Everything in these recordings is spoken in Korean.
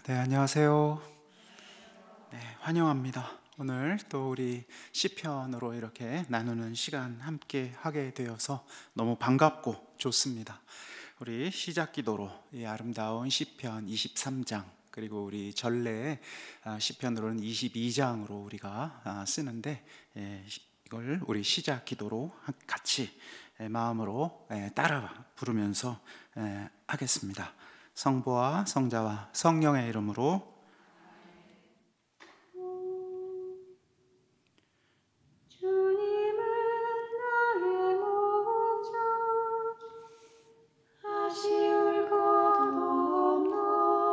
네, 안녕하세요. 네, 환영합니다. 오늘 또 우리 시편으로 이렇게 나누는 시간 함께 하게 되어서 너무 반갑고 좋습니다. 우리 시작 기도로 이 아름다운 시편 23장 그리고 우리 전래 시편으로는 22장으로 우리가 쓰는데 이걸 우리 시작 기도로 같이 마음으로 따라 부르면서 하겠습니다. 성부와 성자와 성령의 이름으로. 주님은 나의 목자, 아쉬울 것 없노라.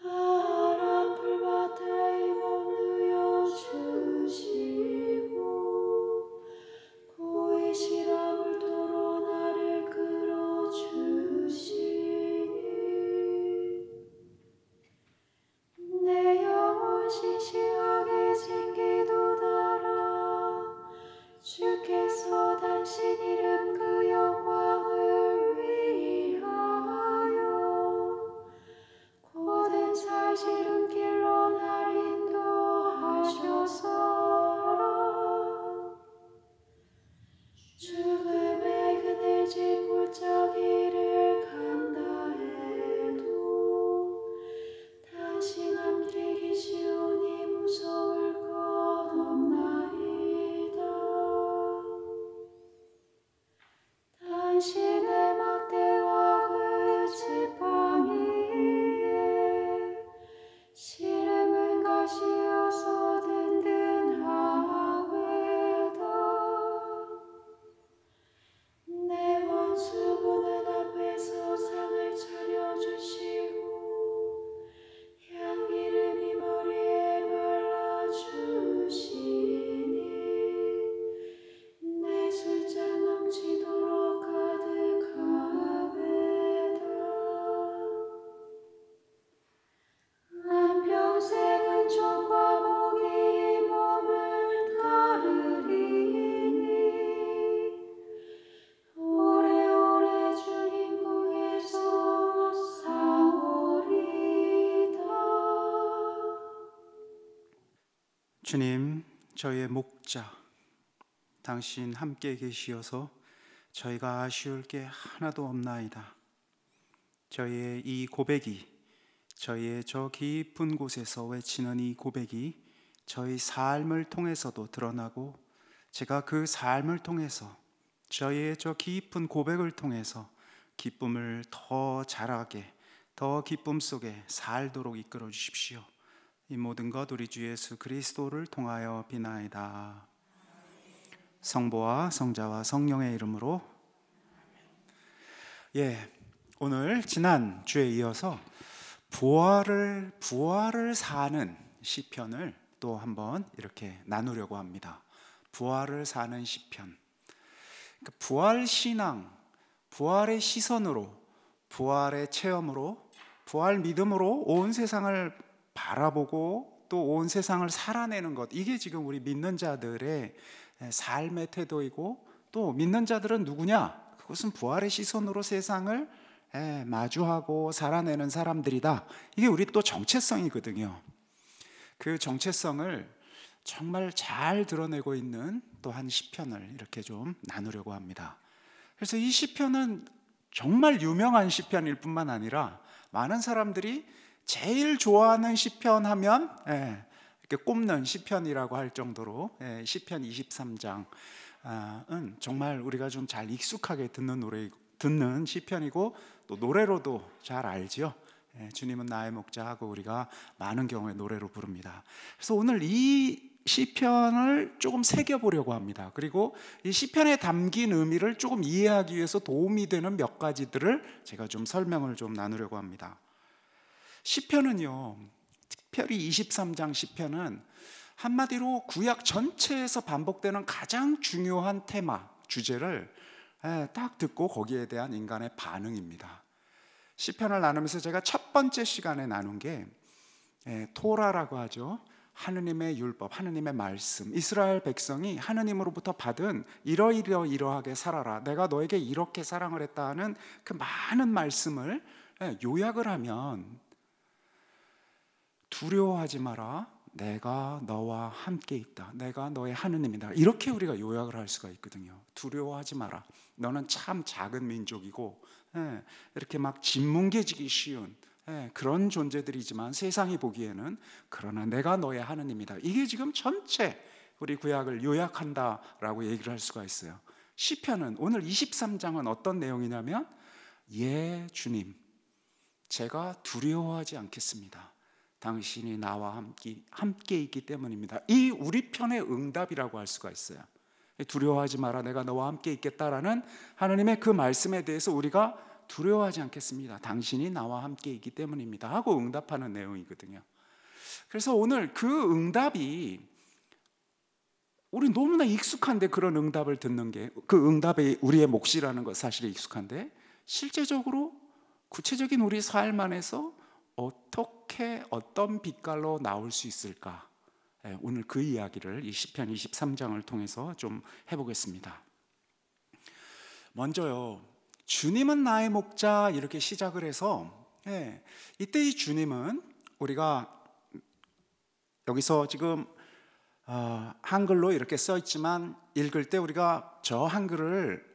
파란 풀밭에 머무여 주시고 고의 시람을 도로 나를 끌어주시니 내 영혼 시시하게 생기도다라. 주께서 당신 이름 그 영광을 위하여 고된 살지름길로 날 인도하셔서 죽음의 그늘진 골짜기를 간다 해도 당신 함께 계시오니 무서울 것 없나이다. 당신의 막대와 그 지팡이에 시름은 가시어서 든든하외다. 내 원수 보는 앞에서 상을 차려주시고 향기름이 머리에 발라주시니 내 술잔 넘치도록 가득하외다. 난 평생 은총과 복이 이 몸을 따르리니 오래오래 주님 궁에서 사오리다. 주님, 저희의 목자, 당신 함께 계시어서 저희가 아쉬울 게 하나도 없나이다. 저희의 이 고백이, 저희의 저 깊은 곳에서 외치는 이 고백이 저희 삶을 통해서도 드러나고, 제가 그 삶을 통해서 저희의 저 깊은 고백을 통해서 기쁨을 더 자라게, 더 기쁨 속에 살도록 이끌어 주십시오. 이 모든 것 우리 주 예수 그리스도를 통하여 비나이다. 성부와 성자와 성령의 이름으로. 오늘 지난 주에 이어서 부활을 사는 시편을 또 한번 이렇게 나누려고 합니다. 부활을 사는 시편. 부활 신앙, 부활의 시선으로, 부활의 체험으로, 부활 믿음으로 온 세상을 바라보고 또 온 세상을 살아내는 것, 이게 지금 우리 믿는 자들의 삶의 태도이고, 또 믿는 자들은 누구냐? 그것은 부활의 시선으로 세상을 마주하고 살아내는 사람들이다. 이게 우리 또 정체성이거든요. 그 정체성을 정말 잘 드러내고 있는 또 한 시편을 이렇게 좀 나누려고 합니다. 그래서 이 시편은 정말 유명한 시편일 뿐만 아니라 많은 사람들이 제일 좋아하는 시편 하면 이렇게 꼽는 시편이라고 할 정도로 시편 23장은 정말 우리가 좀 잘 익숙하게 듣는 시편이고, 또 노래로도 잘 알죠. 주님은 나의 목자 하고 우리가 많은 경우에 노래로 부릅니다. 그래서 오늘 이 시편을 조금 새겨보려고 합니다. 그리고 이 시편에 담긴 의미를 조금 이해하기 위해서 도움이 되는 몇 가지들을 제가 좀 설명을 좀 나누려고 합니다. 시편은요, 특별히 23장 시편은 한마디로 구약 전체에서 반복되는 가장 중요한 테마, 주제를 딱 듣고 거기에 대한 인간의 반응입니다. 시편을 나누면서 제가 첫 번째 시간에 나눈 게 토라라고 하죠. 하느님의 율법, 하느님의 말씀, 이스라엘 백성이 하느님으로부터 받은 이러하게 살아라, 내가 너에게 이렇게 사랑을 했다 하는 그 많은 말씀을 요약을 하면 두려워하지 마라. 내가 너와 함께 있다. 내가 너의 하느님이다. 이렇게 우리가 요약을 할 수가 있거든요. 두려워하지 마라. 너는 참 작은 민족이고 이렇게 막 짓뭉개지기 쉬운 그런 존재들이지만 세상이 보기에는 그러나 내가 너의 하느님이다. 이게 지금 전체 우리 구약을 요약한다라고 얘기를 할 수가 있어요. 시편은 오늘 23장은 어떤 내용이냐면 예 주님 제가 두려워하지 않겠습니다. 당신이 나와 함께 있기 때문입니다. 이 우리 편의 응답이라고 할 수가 있어요. 두려워하지 마라. 내가 너와 함께 있겠다라는 하나님의 그 말씀에 대해서 우리가 두려워하지 않겠습니다. 당신이 나와 함께 있기 때문입니다 하고 응답하는 내용이거든요. 그래서 오늘 그 응답이 우리 너무나 익숙한데 그런 응답을 듣는 게 그 응답이 우리의 몫이라는 것 사실이 익숙한데 실제적으로 구체적인 우리 삶 안에서 어떻게 어떤 빛깔로 나올 수 있을까? 오늘 그 이야기를 이 시편 23장을 통해서 좀 해보겠습니다. 먼저요, 주님은 나의 목자 이렇게 시작을 해서 이때 이 주님은 우리가 여기서 지금 한글로 이렇게 써 있지만 읽을 때 우리가 저 한글을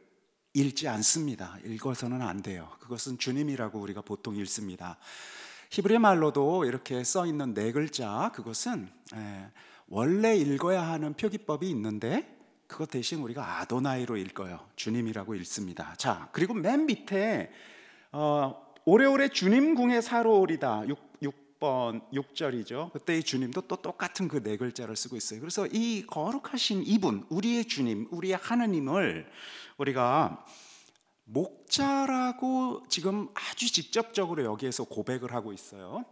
읽지 않습니다. 읽어서는 안 돼요. 그것은 주님이라고 우리가 보통 읽습니다. 히브리 말로도 이렇게 써 있는 네 글자 그것은 원래 읽어야 하는 표기법이 있는데 그것 대신 우리가 아도나이로 읽어요. 주님이라고 읽습니다. 자, 그리고 맨 밑에 오래오래 주님 궁에 사로오리다 6번 6절이죠. 그때 이 주님도 또 똑같은 그 네 글자를 쓰고 있어요. 그래서 이 거룩하신 이분, 우리의 주님, 우리의 하느님을 우리가 목자라고 지금 아주 직접적으로 여기에서 고백을 하고 있어요.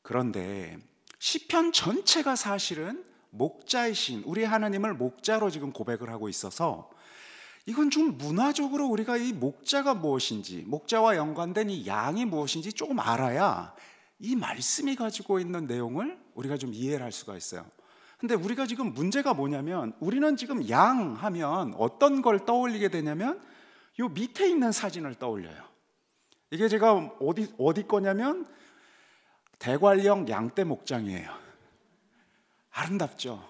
그런데 시편 전체가 사실은 목자이신 우리 하나님을 목자로 지금 고백을 하고 있어서 이건 좀 문화적으로 우리가 이 목자가 무엇인지, 목자와 연관된 이 양이 무엇인지 조금 알아야 이 말씀이 가지고 있는 내용을 우리가 좀 이해를 할 수가 있어요. 근데 우리가 지금 문제가 뭐냐면 우리는 지금 양 하면 어떤 걸 떠올리게 되냐면 요 밑에 있는 사진을 떠올려요. 이게 제가 어디 거냐면 대관령 양떼 목장이에요. 아름답죠?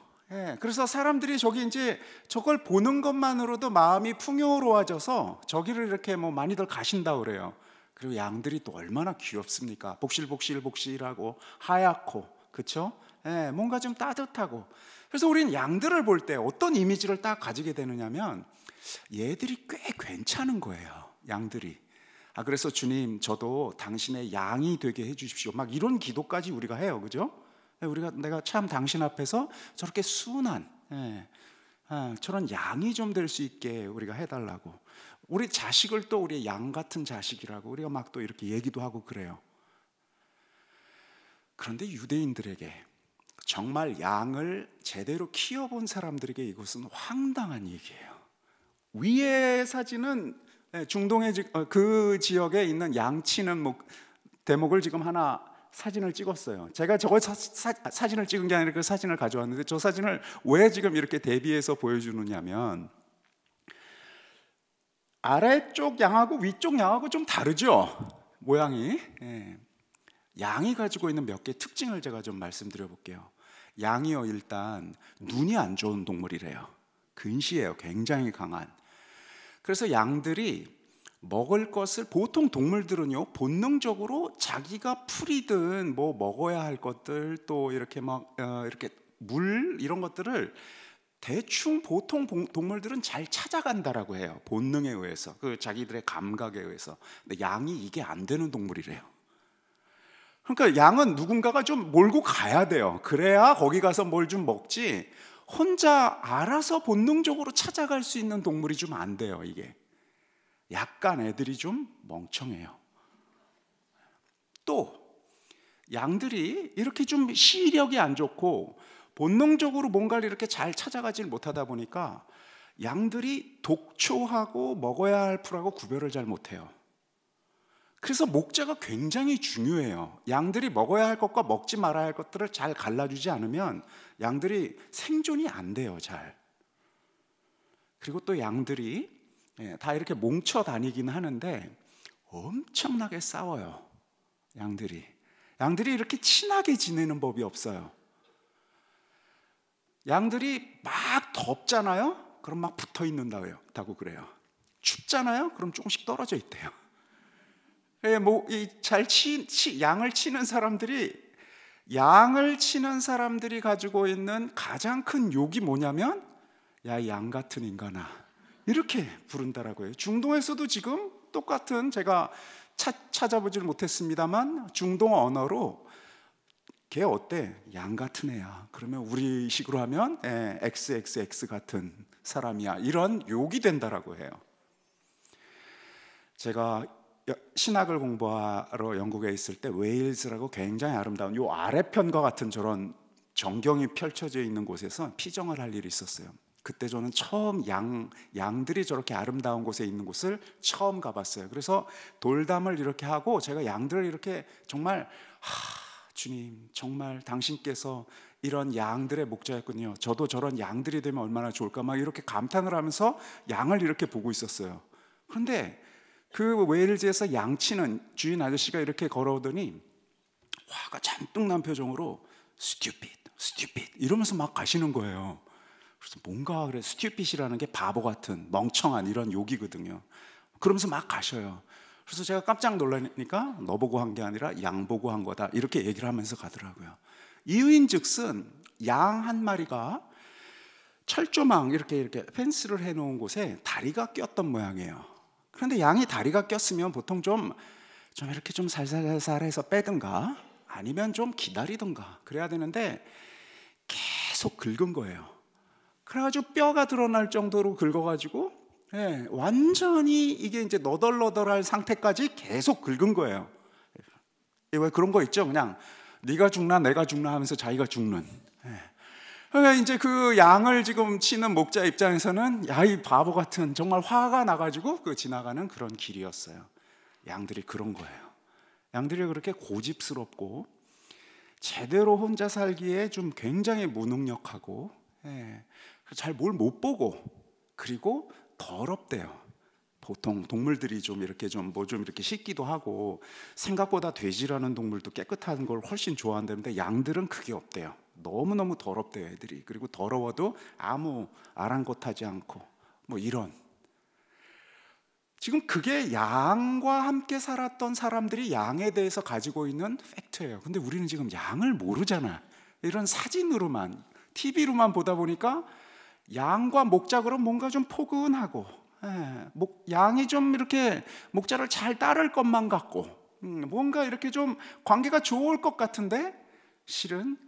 그래서 사람들이 저기 이제 저걸 보는 것만으로도 마음이 풍요로워져서 저기를 이렇게 뭐 많이들 가신다 그래요. 그리고 양들이 또 얼마나 귀엽습니까? 복실복실복실하고 하얗고, 그렇죠? 뭔가 좀 따뜻하고. 그래서 우리는 양들을 볼 때 어떤 이미지를 딱 가지게 되느냐면 얘들이 꽤 괜찮은 거예요. 양들이. 그래서 주님 저도 당신의 양이 되게 해주십시오. 막 이런 기도까지 우리가 해요, 그죠? 내가 참 당신 앞에서 저렇게 순한 저런 양이 좀 될 수 있게 우리가 해달라고. 우리 자식을 또 우리의 양 같은 자식이라고 우리가 막 또 이렇게 얘기도 하고 그래요. 그런데 유대인들에게 정말 양을 제대로 키워본 사람들에게 이것은 황당한 얘기예요. 위의 사진은 중동의 그 지역에 있는 양치는 대목을 지금 하나 사진을 찍었어요. 제가 저거 사진을 찍은 게 아니라 그 사진을 가져왔는데 저 사진을 왜 지금 이렇게 대비해서 보여주느냐면 아래쪽 양하고 위쪽 양하고 좀 다르죠? 모양이. 양이 가지고 있는 몇 개의 특징을 제가 좀 말씀드려 볼게요. 양이요, 일단 눈이 안 좋은 동물이래요. 근시예요. 굉장히 강한. 그래서 양들이 먹을 것을 보통 동물들은요 본능적으로 자기가 풀이든 뭐 먹어야 할 것들 또 이렇게 막 이렇게 물 이런 것들을 대충 보통 동물들은 잘 찾아간다라고 해요. 본능에 의해서 그 자기들의 감각에 의해서. 근데 양이 이게 안 되는 동물이래요. 그러니까 양은 누군가가 좀 몰고 가야 돼요. 그래야 거기 가서 뭘 좀 먹지 혼자 알아서 본능적으로 찾아갈 수 있는 동물이 좀 안 돼요. 이게 약간 애들이 좀 멍청해요. 또 양들이 이렇게 좀 시력이 안 좋고 본능적으로 뭔가를 이렇게 잘 찾아가질 못하다 보니까 양들이 독초하고 먹어야 할 풀하고 구별을 잘 못해요. 그래서 목자가 굉장히 중요해요. 양들이 먹어야 할 것과 먹지 말아야 할 것들을 잘 갈라주지 않으면 양들이 생존이 안 돼요, 잘. 그리고 또 양들이 다 이렇게 뭉쳐 다니긴 하는데 엄청나게 싸워요. 양들이 이렇게 친하게 지내는 법이 없어요. 양들이 막 덥잖아요. 그럼 막 붙어 있는다고 그래요. 춥잖아요. 그럼 조금씩 떨어져 있대요. 양을 치는 사람들이 가지고 있는 가장 큰 욕이 뭐냐면, 야, 양 같은 인간아, 이렇게 부른다라고요. 중동에서도 지금 똑같은, 제가 찾아보질 못했습니다만 중동 언어로 걔 어때? 양 같은 애야. 그러면 우리 식으로 하면 XXX 같은 사람이야, 이런 욕이 된다라고 해요. 제가 신학을 공부하러 영국에 있을 때 웨일즈라고 굉장히 아름다운 요 아래편과 같은 저런 전경이 펼쳐져 있는 곳에서 피정을 할 일이 있었어요. 그때 저는 처음 양들이 저렇게 아름다운 곳에 있는 곳을 처음 가봤어요. 그래서 돌담을 이렇게 하고 제가 양들을 이렇게 정말, 주님, 정말 당신께서 이런 양들의 목자였군요. 저도 저런 양들이 되면 얼마나 좋을까, 막 이렇게 감탄을 하면서 양을 이렇게 보고 있었어요. 그런데 그 웨일즈에서 양치는 주인 아저씨가 이렇게 걸어오더니 화가 잔뜩 난 표정으로 stupid 이러면서 막 가시는 거예요. 그래서 뭔가 그래, stupid이라는 게 바보 같은, 멍청한 이런 욕이거든요. 그러면서 막 가셔요. 그래서 제가 깜짝 놀라니까 너 보고 한 게 아니라 양 보고 한 거다, 이렇게 얘기를 하면서 가더라고요. 이유인즉슨 양 한 마리가 철조망 이렇게 펜스를 해놓은 곳에 다리가 꼈던 모양이에요. 그런데 양이 다리가 꼈으면 보통 좀 이렇게 좀 살살살해서 빼든가 아니면 좀 기다리든가 그래야 되는데 계속 긁은 거예요. 그래가지고 뼈가 드러날 정도로 긁어가지고 완전히 이게 이제 너덜너덜할 상태까지 계속 긁은 거예요. 왜 그런 거 있죠? 그냥 네가 죽나 내가 죽나 하면서 자기가 죽는. 그러니까 이제 그 양을 지금 치는 목자 입장에서는, 야, 이 바보 같은, 정말 화가 나가지고 그 지나가는 그런 길이었어요. 양들이 그런 거예요. 양들이 그렇게 고집스럽고 제대로 혼자 살기에 좀 굉장히 무능력하고 잘 뭘 못 보고, 그리고 더럽대요. 보통 동물들이 좀 이렇게 이렇게 씻기도 하고, 생각보다 돼지라는 동물도 깨끗한 걸 훨씬 좋아한다는데 양들은 그게 없대요. 너무너무 더럽대요, 애들이. 그리고 더러워도 아무 아랑곳하지 않고, 뭐 이런. 지금 그게 양과 함께 살았던 사람들이 양에 대해서 가지고 있는 팩트예요. 근데 우리는 지금 양을 모르잖아. 이런 사진으로만, TV로만 보다 보니까 양과 목자 그럼 뭔가 좀 포근하고, 양이 좀 이렇게 목자를 잘 따를 것만 같고, 뭔가 이렇게 좀 관계가 좋을 것 같은데, 실은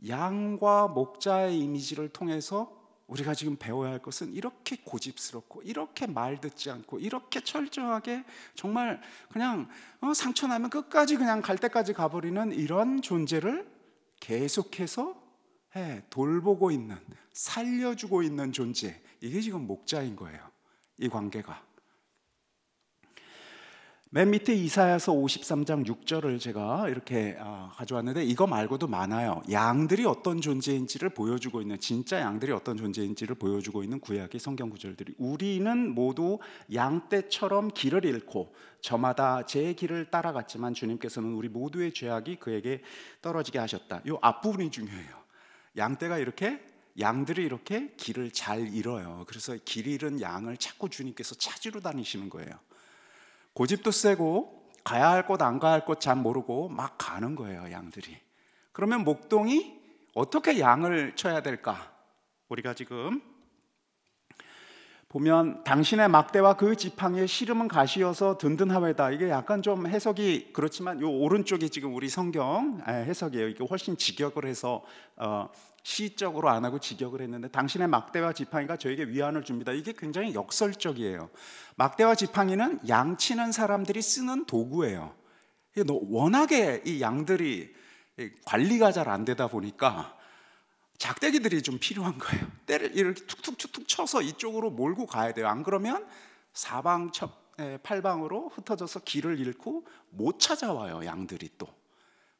양과 목자의 이미지를 통해서 우리가 지금 배워야 할 것은 이렇게 고집스럽고, 이렇게 말 듣지 않고, 이렇게 철저하게 정말 그냥 상처 나면 끝까지 그냥 갈 때까지 가버리는 이런 존재를 계속해서 돌보고 있는, 살려주고 있는 존재, 이게 지금 목자인 거예요. 이 관계가. 맨 밑에 이사야서 53장 6절을 제가 이렇게 가져왔는데, 이거 말고도 많아요. 양들이 어떤 존재인지를 보여주고 있는, 진짜 양들이 어떤 존재인지를 보여주고 있는 구약의 성경 구절들이, 우리는 모두 양떼처럼 길을 잃고 저마다 제 길을 따라갔지만 주님께서는 우리 모두의 죄악이 그에게 떨어지게 하셨다. 이 앞부분이 중요해요. 양들이 이렇게 길을 잘 잃어요. 그래서 길 잃은 양을 자꾸 주님께서 찾으러 다니시는 거예요. 고집도 세고 가야 할 곳 안 가야 할 곳 잘 모르고 막 가는 거예요, 양들이. 그러면 목동이 어떻게 양을 쳐야 될까? 우리가 지금 보면, 당신의 막대와 그 지팡이의 씨름은 가시여서 든든하외다. 이게 약간 좀 해석이 그렇지만, 요 오른쪽이 지금 우리 성경 해석이에요. 이게 훨씬 직역을 해서 시적으로 안 하고 직역을 했는데, 당신의 막대와 지팡이가 저에게 위안을 줍니다. 이게 굉장히 역설적이에요. 막대와 지팡이는 양치는 사람들이 쓰는 도구예요. 워낙에 이 양들이 관리가 잘 안 되다 보니까 작대기들이 좀 필요한 거예요. 때를 이렇게 툭툭툭툭 쳐서 이쪽으로 몰고 가야 돼요. 안 그러면 사방 팔방으로 흩어져서 길을 잃고 못 찾아와요, 양들이. 또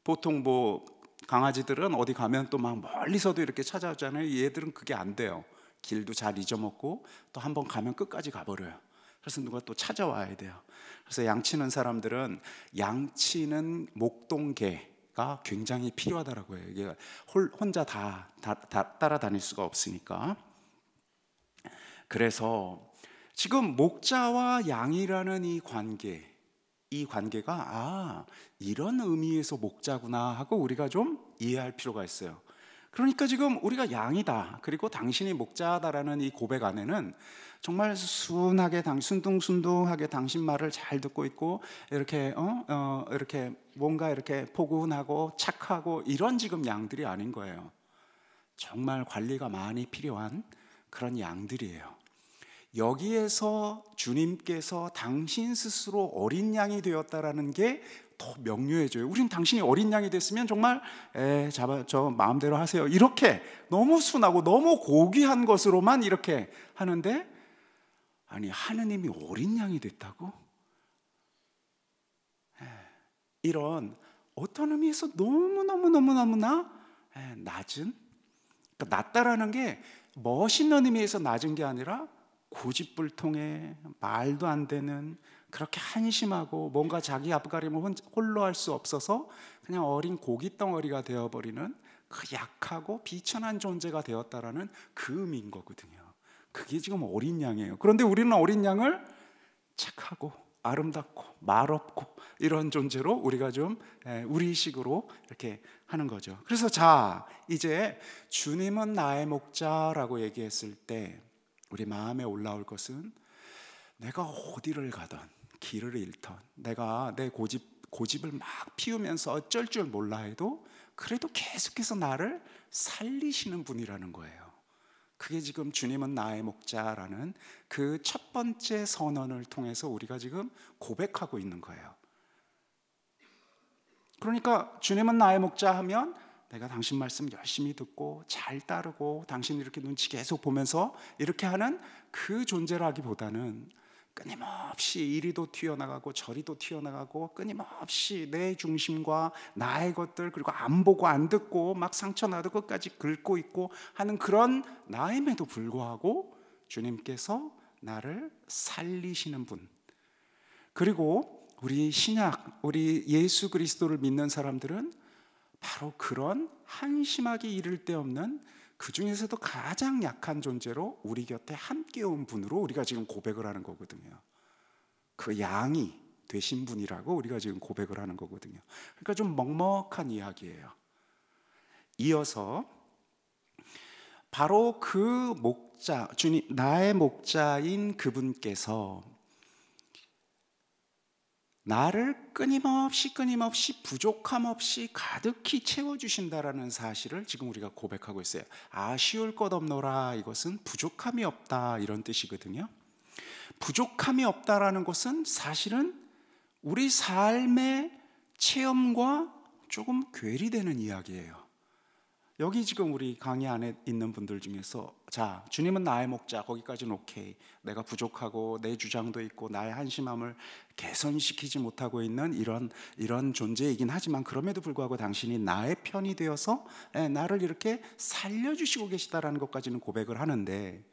보통 뭐 강아지들은 어디 가면 또 막 멀리서도 이렇게 찾아오잖아요. 얘들은 그게 안 돼요. 길도 잘 잊어먹고 또 한번 가면 끝까지 가버려요. 그래서 누가 또 찾아와야 돼요. 그래서 양치는 사람들은 양치는 목동개가 굉장히 필요하더라고요. 이게 혼자 다 따라다닐 수가 없으니까. 그래서 지금 목자와 양이라는 이 관계가 이런 의미에서 목자구나 하고 우리가 좀 이해할 필요가 있어요. 그러니까 지금 우리가 양이다, 그리고 당신이 목자다라는 이 고백 안에는 정말 순하게 순둥순둥하게 당신 말을 잘 듣고 있고 이렇게 이렇게 뭔가 이렇게 포근하고 착하고 이런 지금 양들이 아닌 거예요. 정말 관리가 많이 필요한 그런 양들이에요. 여기에서 주님께서 당신 스스로 어린 양이 되었다라는 게 더 명료해져요. 우린 당신이 어린 양이 됐으면 정말 저 마음대로 하세요, 이렇게 너무 순하고 너무 고귀한 것으로만 이렇게 하는데, 아니 하느님이 어린 양이 됐다고? 이런 어떤 의미에서 너무나 낮은, 그러니까 낮다라는 게 멋있는 의미에서 낮은 게 아니라 고집불통에 말도 안 되는, 그렇게 한심하고 뭔가 자기 앞가림을 홀로 할 수 없어서 그냥 어린 고깃덩어리가 되어버리는 그 약하고 비천한 존재가 되었다라는 그 의미인 거거든요. 그게 지금 어린 양이에요. 그런데 우리는 어린 양을 착하고 아름답고 말없고 이런 존재로 우리가 좀 우리식으로 이렇게 하는 거죠. 그래서 자, 이제 주님은 나의 목자라고 얘기했을 때 우리 마음에 올라올 것은, 내가 어디를 가든 길을 잃던, 내가 내 고집을 막 피우면서 어쩔 줄 몰라 해도 그래도 계속해서 나를 살리시는 분이라는 거예요. 그게 지금 주님은 나의 목자라는 그 첫 번째 선언을 통해서 우리가 지금 고백하고 있는 거예요. 그러니까 주님은 나의 목자 하면 내가 당신 말씀 열심히 듣고 잘 따르고 당신 이렇게 눈치 계속 보면서 이렇게 하는 그 존재라기보다는 끊임없이 이리도 튀어나가고 저리도 튀어나가고 끊임없이 내 중심과 나의 것들, 그리고 안 보고 안 듣고 막 상처나도 끝까지 긁고 있고 하는 그런 나임에도 불구하고 주님께서 나를 살리시는 분. 그리고 우리 신약, 우리 예수 그리스도를 믿는 사람들은 바로 그런 한심하게 이를 데 없는, 그 중에서도 가장 약한 존재로 우리 곁에 함께 온 분으로 우리가 지금 고백을 하는 거거든요. 그 양이 되신 분이라고 우리가 지금 고백을 하는 거거든요. 그러니까 좀 먹먹한 이야기예요. 이어서 바로 그 목자, 주님 나의 목자인 그분께서 나를 끊임없이 부족함 없이 가득히 채워주신다라는 사실을 지금 우리가 고백하고 있어요. 아쉬울 것 없노라, 이것은 부족함이 없다 이런 뜻이거든요. 부족함이 없다라는 것은 사실은 우리 삶의 체험과 조금 괴리되는 이야기예요. 여기 지금 우리 강의 안에 있는 분들 중에서 자, 주님은 나의 목자, 거기까지는 오케이. 내가 부족하고 내 주장도 있고 나의 한심함을 개선시키지 못하고 있는 이런 존재이긴 하지만, 그럼에도 불구하고 당신이 나의 편이 되어서 나를 이렇게 살려주시고 계시다라는 것까지는 고백을 하는데,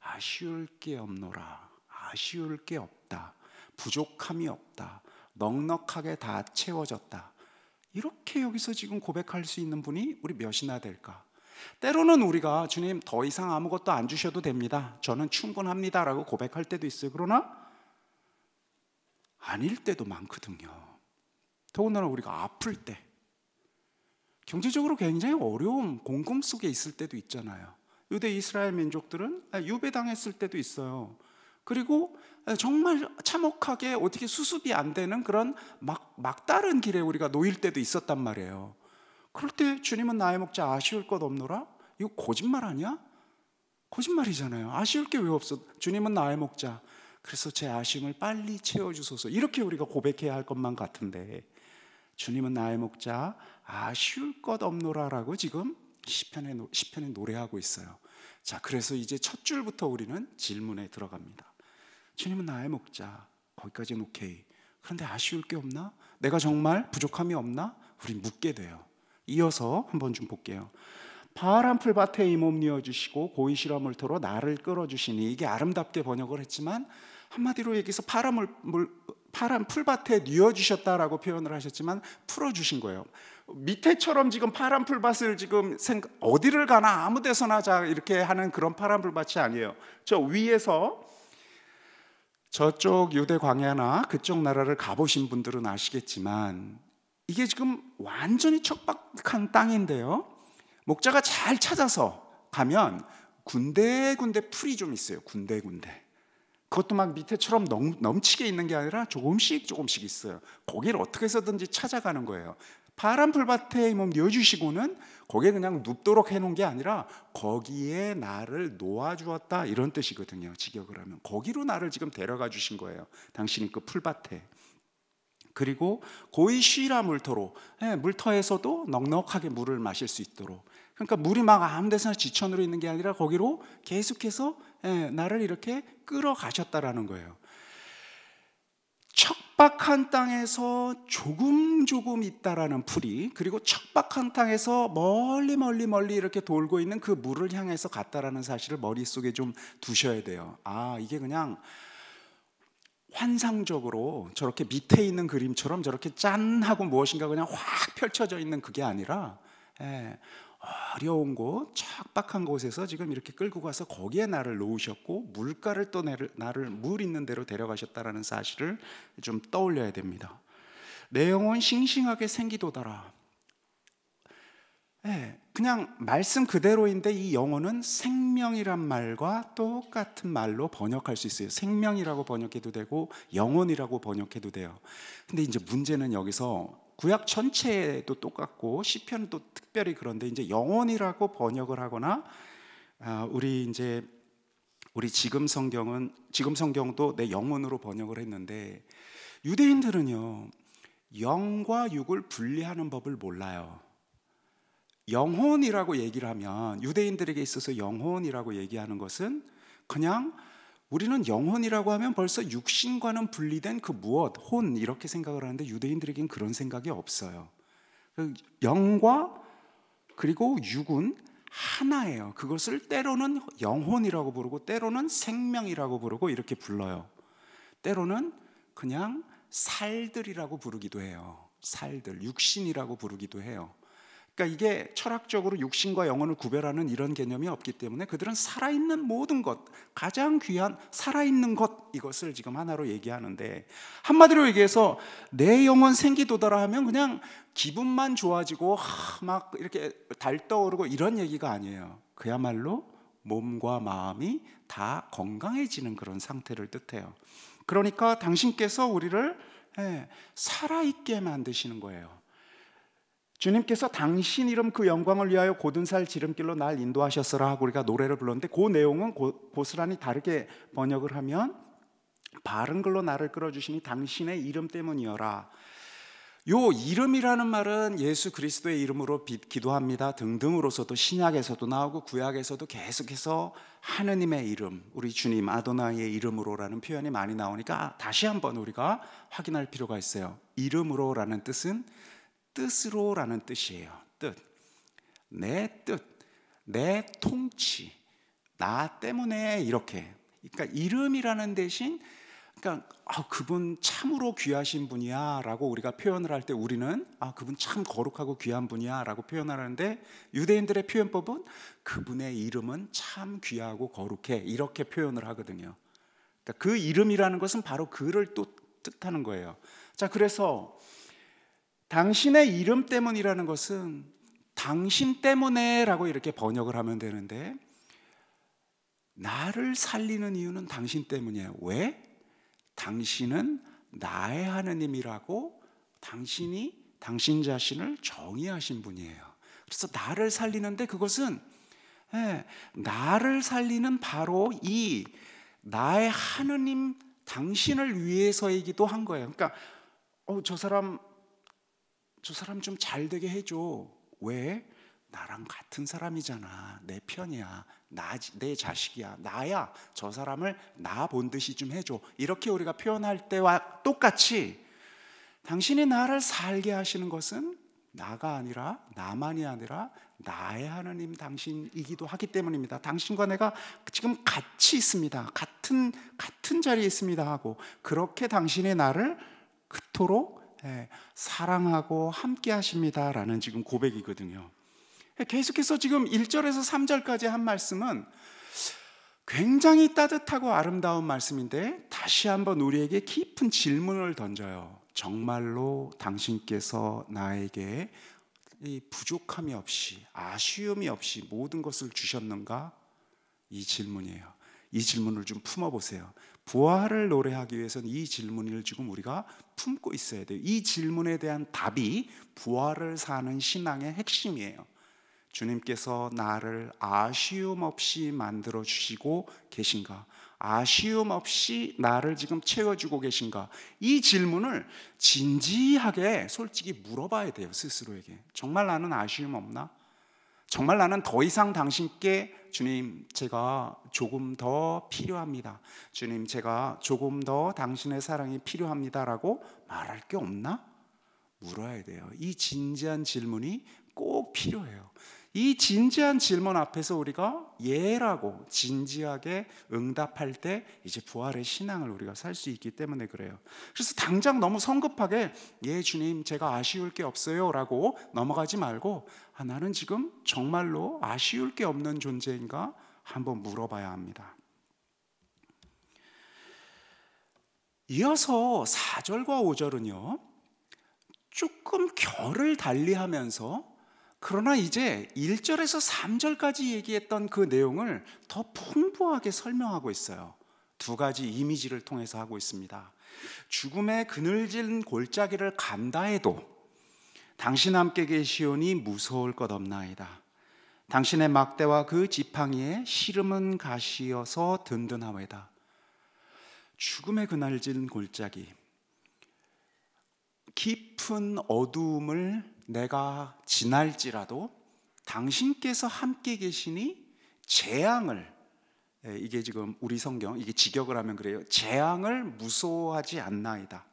아쉬울 게 없노라, 아쉬울 게 없다, 부족함이 없다, 넉넉하게 다 채워졌다, 이렇게 여기서 지금 고백할 수 있는 분이 우리 몇이나 될까? 때로는 우리가 주님 더 이상 아무것도 안 주셔도 됩니다, 저는 충분합니다 라고 고백할 때도 있어요. 그러나 아닐 때도 많거든요. 더군다나 우리가 아플 때, 경제적으로 굉장히 어려움, 공공 속에 있을 때도 있잖아요. 유대 이스라엘 민족들은 유배당했을 때도 있어요. 그리고 정말 참혹하게 어떻게 수습이 안 되는 그런 막다른 길에 우리가 놓일 때도 있었단 말이에요. 그럴 때 주님은 나의 목자, 아쉬울 것 없노라? 이거 거짓말 아니야? 거짓말이잖아요. 아쉬울 게 왜 없어? 주님은 나의 목자, 그래서 제 아쉬움을 빨리 채워주소서, 이렇게 우리가 고백해야 할 것만 같은데, 주님은 나의 목자, 아쉬울 것 없노라라고 지금 시편에 노래하고 있어요. 자, 그래서 이제 첫 줄부터 우리는 질문에 들어갑니다. 주님은 나의 목자, 거기까지는 오케이. 그런데 아쉬울 게 없나? 내가 정말 부족함이 없나? 우리 묻게 돼요. 이어서 한번 좀 볼게요. 파란 풀밭에 이 몸 뉘어주시고 고이 실어물 터로 나를 끌어주시니, 이게 아름답게 번역을 했지만 한마디로 얘기해서 파란 풀밭에 뉘어주셨다라고 표현을 하셨지만 풀어주신 거예요. 밑에처럼 지금 파란 풀밭을 지금 어디를 가나 아무 데서나 자 이렇게 하는 그런 파란 풀밭이 아니에요. 저 위에서 저쪽 유대 광야나 그쪽 나라를 가보신 분들은 아시겠지만 이게 지금 완전히 척박한 땅인데요, 목자가 잘 찾아서 가면 군데군데 풀이 좀 있어요. 군데군데. 그것도 막 밑에처럼 넘치게 있는 게 아니라 조금씩 있어요. 거기를 어떻게 해서든지 찾아가는 거예요. 파란 풀밭에 뉘어주시고는 거기에 그냥 눕도록 해놓은 게 아니라 거기에 나를 놓아주었다, 이런 뜻이거든요. 직역을 하면 거기로 나를 지금 데려가 주신 거예요. 당신이 그 풀밭에. 그리고 고이 쉬라 물터로, 물터에서도 넉넉하게 물을 마실 수 있도록. 그러니까 물이 막 아무 데서나 지천으로 있는 게 아니라 거기로 계속해서 나를 이렇게 끌어가셨다라는 거예요. 척박한 땅에서 조금 있다라는 풀이, 그리고 척박한 땅에서 멀리 이렇게 돌고 있는 그 물을 향해서 갔다라는 사실을 머릿속에 좀 두셔야 돼요. 아, 이게 그냥 환상적으로 저렇게 밑에 있는 그림처럼 저렇게 짠 하고 무엇인가 그냥 확 펼쳐져 있는 그게 아니라, 어려운 곳, 척박한 곳에서 지금 이렇게 끌고 가서 거기에 나를 놓으셨고 물가를 또 나를 물 있는 데로 데려가셨다라는 사실을 좀 떠올려야 됩니다. 내 영혼 싱싱하게 생기도다라. 그냥 말씀 그대로인데 이 영혼은 생명이란 말과 똑같은 말로 번역할 수 있어요. 생명이라고 번역해도 되고 영혼이라고 번역해도 돼요. 근데 이제 문제는 여기서 구약 전체도 똑같고 시편도 특별히 그런데 이제 영혼이라고 번역을 하거나, 우리 지금 성경도 내 영혼으로 번역을 했는데, 유대인들은요 영과 육을 분리하는 법을 몰라요. 영혼이라고 얘기를 하면, 유대인들에게 있어서 영혼이라고 얘기하는 것은 그냥 우리는 영혼이라고 하면 벌써 육신과는 분리된 그 무엇, 혼, 이렇게 생각을 하는데 유대인들에겐 그런 생각이 없어요. 영과 그리고 육은 하나예요. 그것을 때로는 영혼이라고 부르고 때로는 생명이라고 부르고 이렇게 불러요. 때로는 그냥 살들이라고 부르기도 해요. 살들, 육신이라고 부르기도 해요. 그러니까 이게 철학적으로 육신과 영혼을 구별하는 이런 개념이 없기 때문에 그들은 살아있는 모든 것, 가장 귀한 살아있는 것, 이것을 지금 하나로 얘기하는데, 한마디로 얘기해서 내 영혼 생기도다라 하면 그냥 기분만 좋아지고 막 이렇게 달떠오르고 이런 얘기가 아니에요. 그야말로 몸과 마음이 다 건강해지는 그런 상태를 뜻해요. 그러니까 당신께서 우리를 살아있게 만드시는 거예요. 주님께서 당신 이름 그 영광을 위하여 곧은 살 지름길로 날 인도하셨으라 하고 우리가 노래를 불렀는데, 그 내용은 고스란히 다르게 번역을 하면 바른 글로 나를 끌어주시니 당신의 이름 때문이여라. 요 이름이라는 말은 예수 그리스도의 이름으로 기도합니다 등등으로서도 신약에서도 나오고 구약에서도 계속해서 하느님의 이름, 우리 주님 아도나이의 이름으로라는 표현이 많이 나오니까 다시 한번 우리가 확인할 필요가 있어요. 이름으로라는 뜻은 뜻으로라는 뜻이에요. 뜻, 내 통치, 나 때문에 이렇게. 그러니까 이름이라는 대신, 그러니까 그분 참으로 귀하신 분이야 라고 우리가 표현을 할 때 우리는 그분 참 거룩하고 귀한 분이야 라고 표현하는데, 유대인들의 표현법은 그분의 이름은 참 귀하고 거룩해, 이렇게 표현을 하거든요. 그러니까 그 이름이라는 것은 바로 그를 또 뜻하는 거예요. 자, 그래서 당신의 이름 때문이라는 것은 당신 때문에 라고 이렇게 번역을 하면 되는데, 나를 살리는 이유는 당신 때문이에요. 왜? 당신은 나의 하느님이라고 당신 자신을 정의하신 분이에요. 그래서 나를 살리는데, 그것은 나를 살리는 바로 이 나의 하느님 당신을 위해서이기도 한 거예요. 그러니까 저 사람 좀 잘 되게 해줘. 왜? 나랑 같은 사람이잖아. 내 편이야. 내 자식이야. 나야. 저 사람을 나 본듯이 좀 해줘. 이렇게 우리가 표현할 때와 똑같이 당신이 나를 살게 하시는 것은 나만이 아니라 나의 하나님 당신이기도 하기 때문입니다. 당신과 내가 지금 같이 있습니다. 같은 자리에 있습니다 하고, 그렇게 당신이 나를 그토록 사랑하고 함께 하십니다라는 지금 고백이거든요. 계속해서 지금 1절에서 3절까지 한 말씀은 굉장히 따뜻하고 아름다운 말씀인데, 다시 한번 우리에게 깊은 질문을 던져요. 정말로 당신께서 나에게 이 부족함이 없이, 아쉬움이 없이 모든 것을 주셨는가? 이 질문이에요. 이 질문을 좀 품어보세요. 부활을 노래하기 위해서는 이 질문을 지금 우리가 품고 있어야 돼요. 이 질문에 대한 답이 부활을 사는 신앙의 핵심이에요. 주님께서 나를 아쉬움 없이 만들어 주시고 계신가? 아쉬움 없이 나를 지금 채워주고 계신가? 이 질문을 진지하게 솔직히 물어봐야 돼요, 스스로에게. 정말 나는 아쉬움 없나? 정말 나는 더 이상 당신께, 주님 제가 조금 더 필요합니다, 주님 제가 조금 더 당신의 사랑이 필요합니다 라고 말할 게 없나? 물어야 돼요. 이 진지한 질문이 꼭 필요해요. 이 진지한 질문 앞에서 우리가 예라고 진지하게 응답할 때 이제 부활의 신앙을 우리가 살 수 있기 때문에 그래요. 그래서 당장 너무 성급하게 예 주님 제가 아쉬울 게 없어요 라고 넘어가지 말고, 나는 지금 정말로 아쉬울 게 없는 존재인가 한번 물어봐야 합니다. 이어서 4절과 5절은요 조금 결을 달리하면서, 그러나 이제 1절에서 3절까지 얘기했던 그 내용을 더 풍부하게 설명하고 있어요. 두 가지 이미지를 통해서 하고 있습니다. 죽음의 그늘진 골짜기를 간다 해도 당신 함께 계시오니 무서울 것 없나이다. 당신의 막대와 그 지팡이에 시름은 가시여서 든든하외다. 죽음의 그늘진 골짜기, 깊은 어두움을 내가 지날지라도 당신께서 함께 계시니 재앙을, 이게 지금 우리 성경 이게 직역을 하면 그래요. 재앙을 무서워하지 않나이다.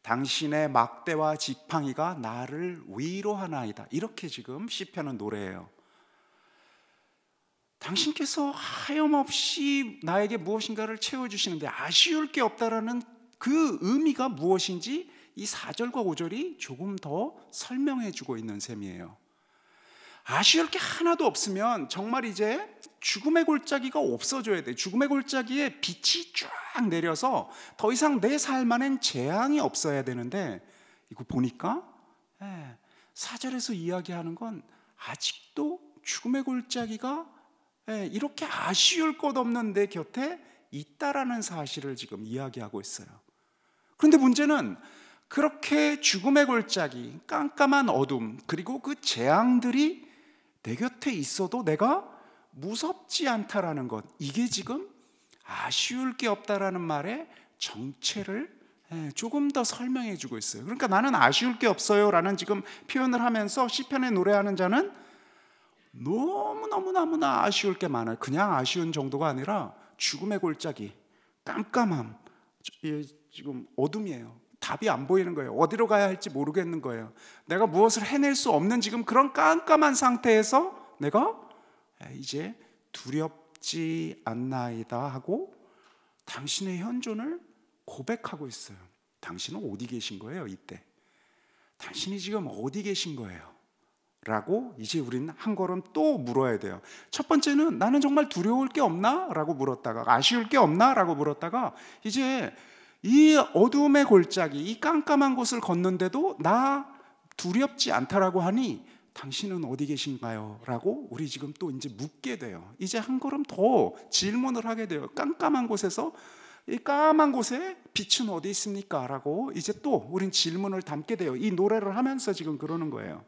당신의 막대와 지팡이가 나를 위로하나이다. 이렇게 지금 시편은 노래해요. 당신께서 하염없이 나에게 무엇인가를 채워주시는데 아쉬울 게 없다라는 그 의미가 무엇인지 이 4절과 5절이 조금 더 설명해 주고 있는 셈이에요. 아쉬울 게 하나도 없으면 정말 이제 죽음의 골짜기가 없어져야 돼. 죽음의 골짜기에 빛이 쫙 내려서 더 이상 내 삶 안엔 재앙이 없어야 되는데, 이거 보니까 4절에서 이야기하는 건 아직도 죽음의 골짜기가 이렇게 아쉬울 것 없는 내 곁에 있다라는 사실을 지금 이야기하고 있어요. 그런데 문제는 그렇게 죽음의 골짜기, 깜깜한 어둠, 그리고 그 재앙들이 내 곁에 있어도 내가 무섭지 않다라는 것, 이게 지금 아쉬울 게 없다라는 말의 정체를 조금 더 설명해 주고 있어요. 그러니까 나는 아쉬울 게 없어요 라는 지금 표현을 하면서 시편에 노래하는 자는 너무나 아쉬울 게 많아요. 그냥 아쉬운 정도가 아니라 죽음의 골짜기, 깜깜함, 지금 어둠이에요. 답이 안 보이는 거예요. 어디로 가야 할지 모르겠는 거예요. 내가 무엇을 해낼 수 없는 지금 그런 깜깜한 상태에서 내가 이제 두렵지 않나이다 하고 당신의 현존을 고백하고 있어요. 당신은 어디 계신 거예요? 이때 당신이 지금 어디 계신 거예요? 라고 이제 우리는 한 걸음 또 물어야 돼요. 첫 번째는 나는 정말 두려울 게 없나? 라고 물었다가, 아쉬울 게 없나? 라고 물었다가, 이제 이 어둠의 골짜기, 이 깜깜한 곳을 걷는데도 나 두렵지 않다라고 하니 당신은 어디 계신가요? 라고 우리 지금 또 이제 묻게 돼요. 이제 한 걸음 더 질문을 하게 돼요. 깜깜한 곳에서, 이 까만 곳에 빛은 어디 있습니까? 라고 이제 또 우린 질문을 담게 돼요. 이 노래를 하면서 지금 그러는 거예요.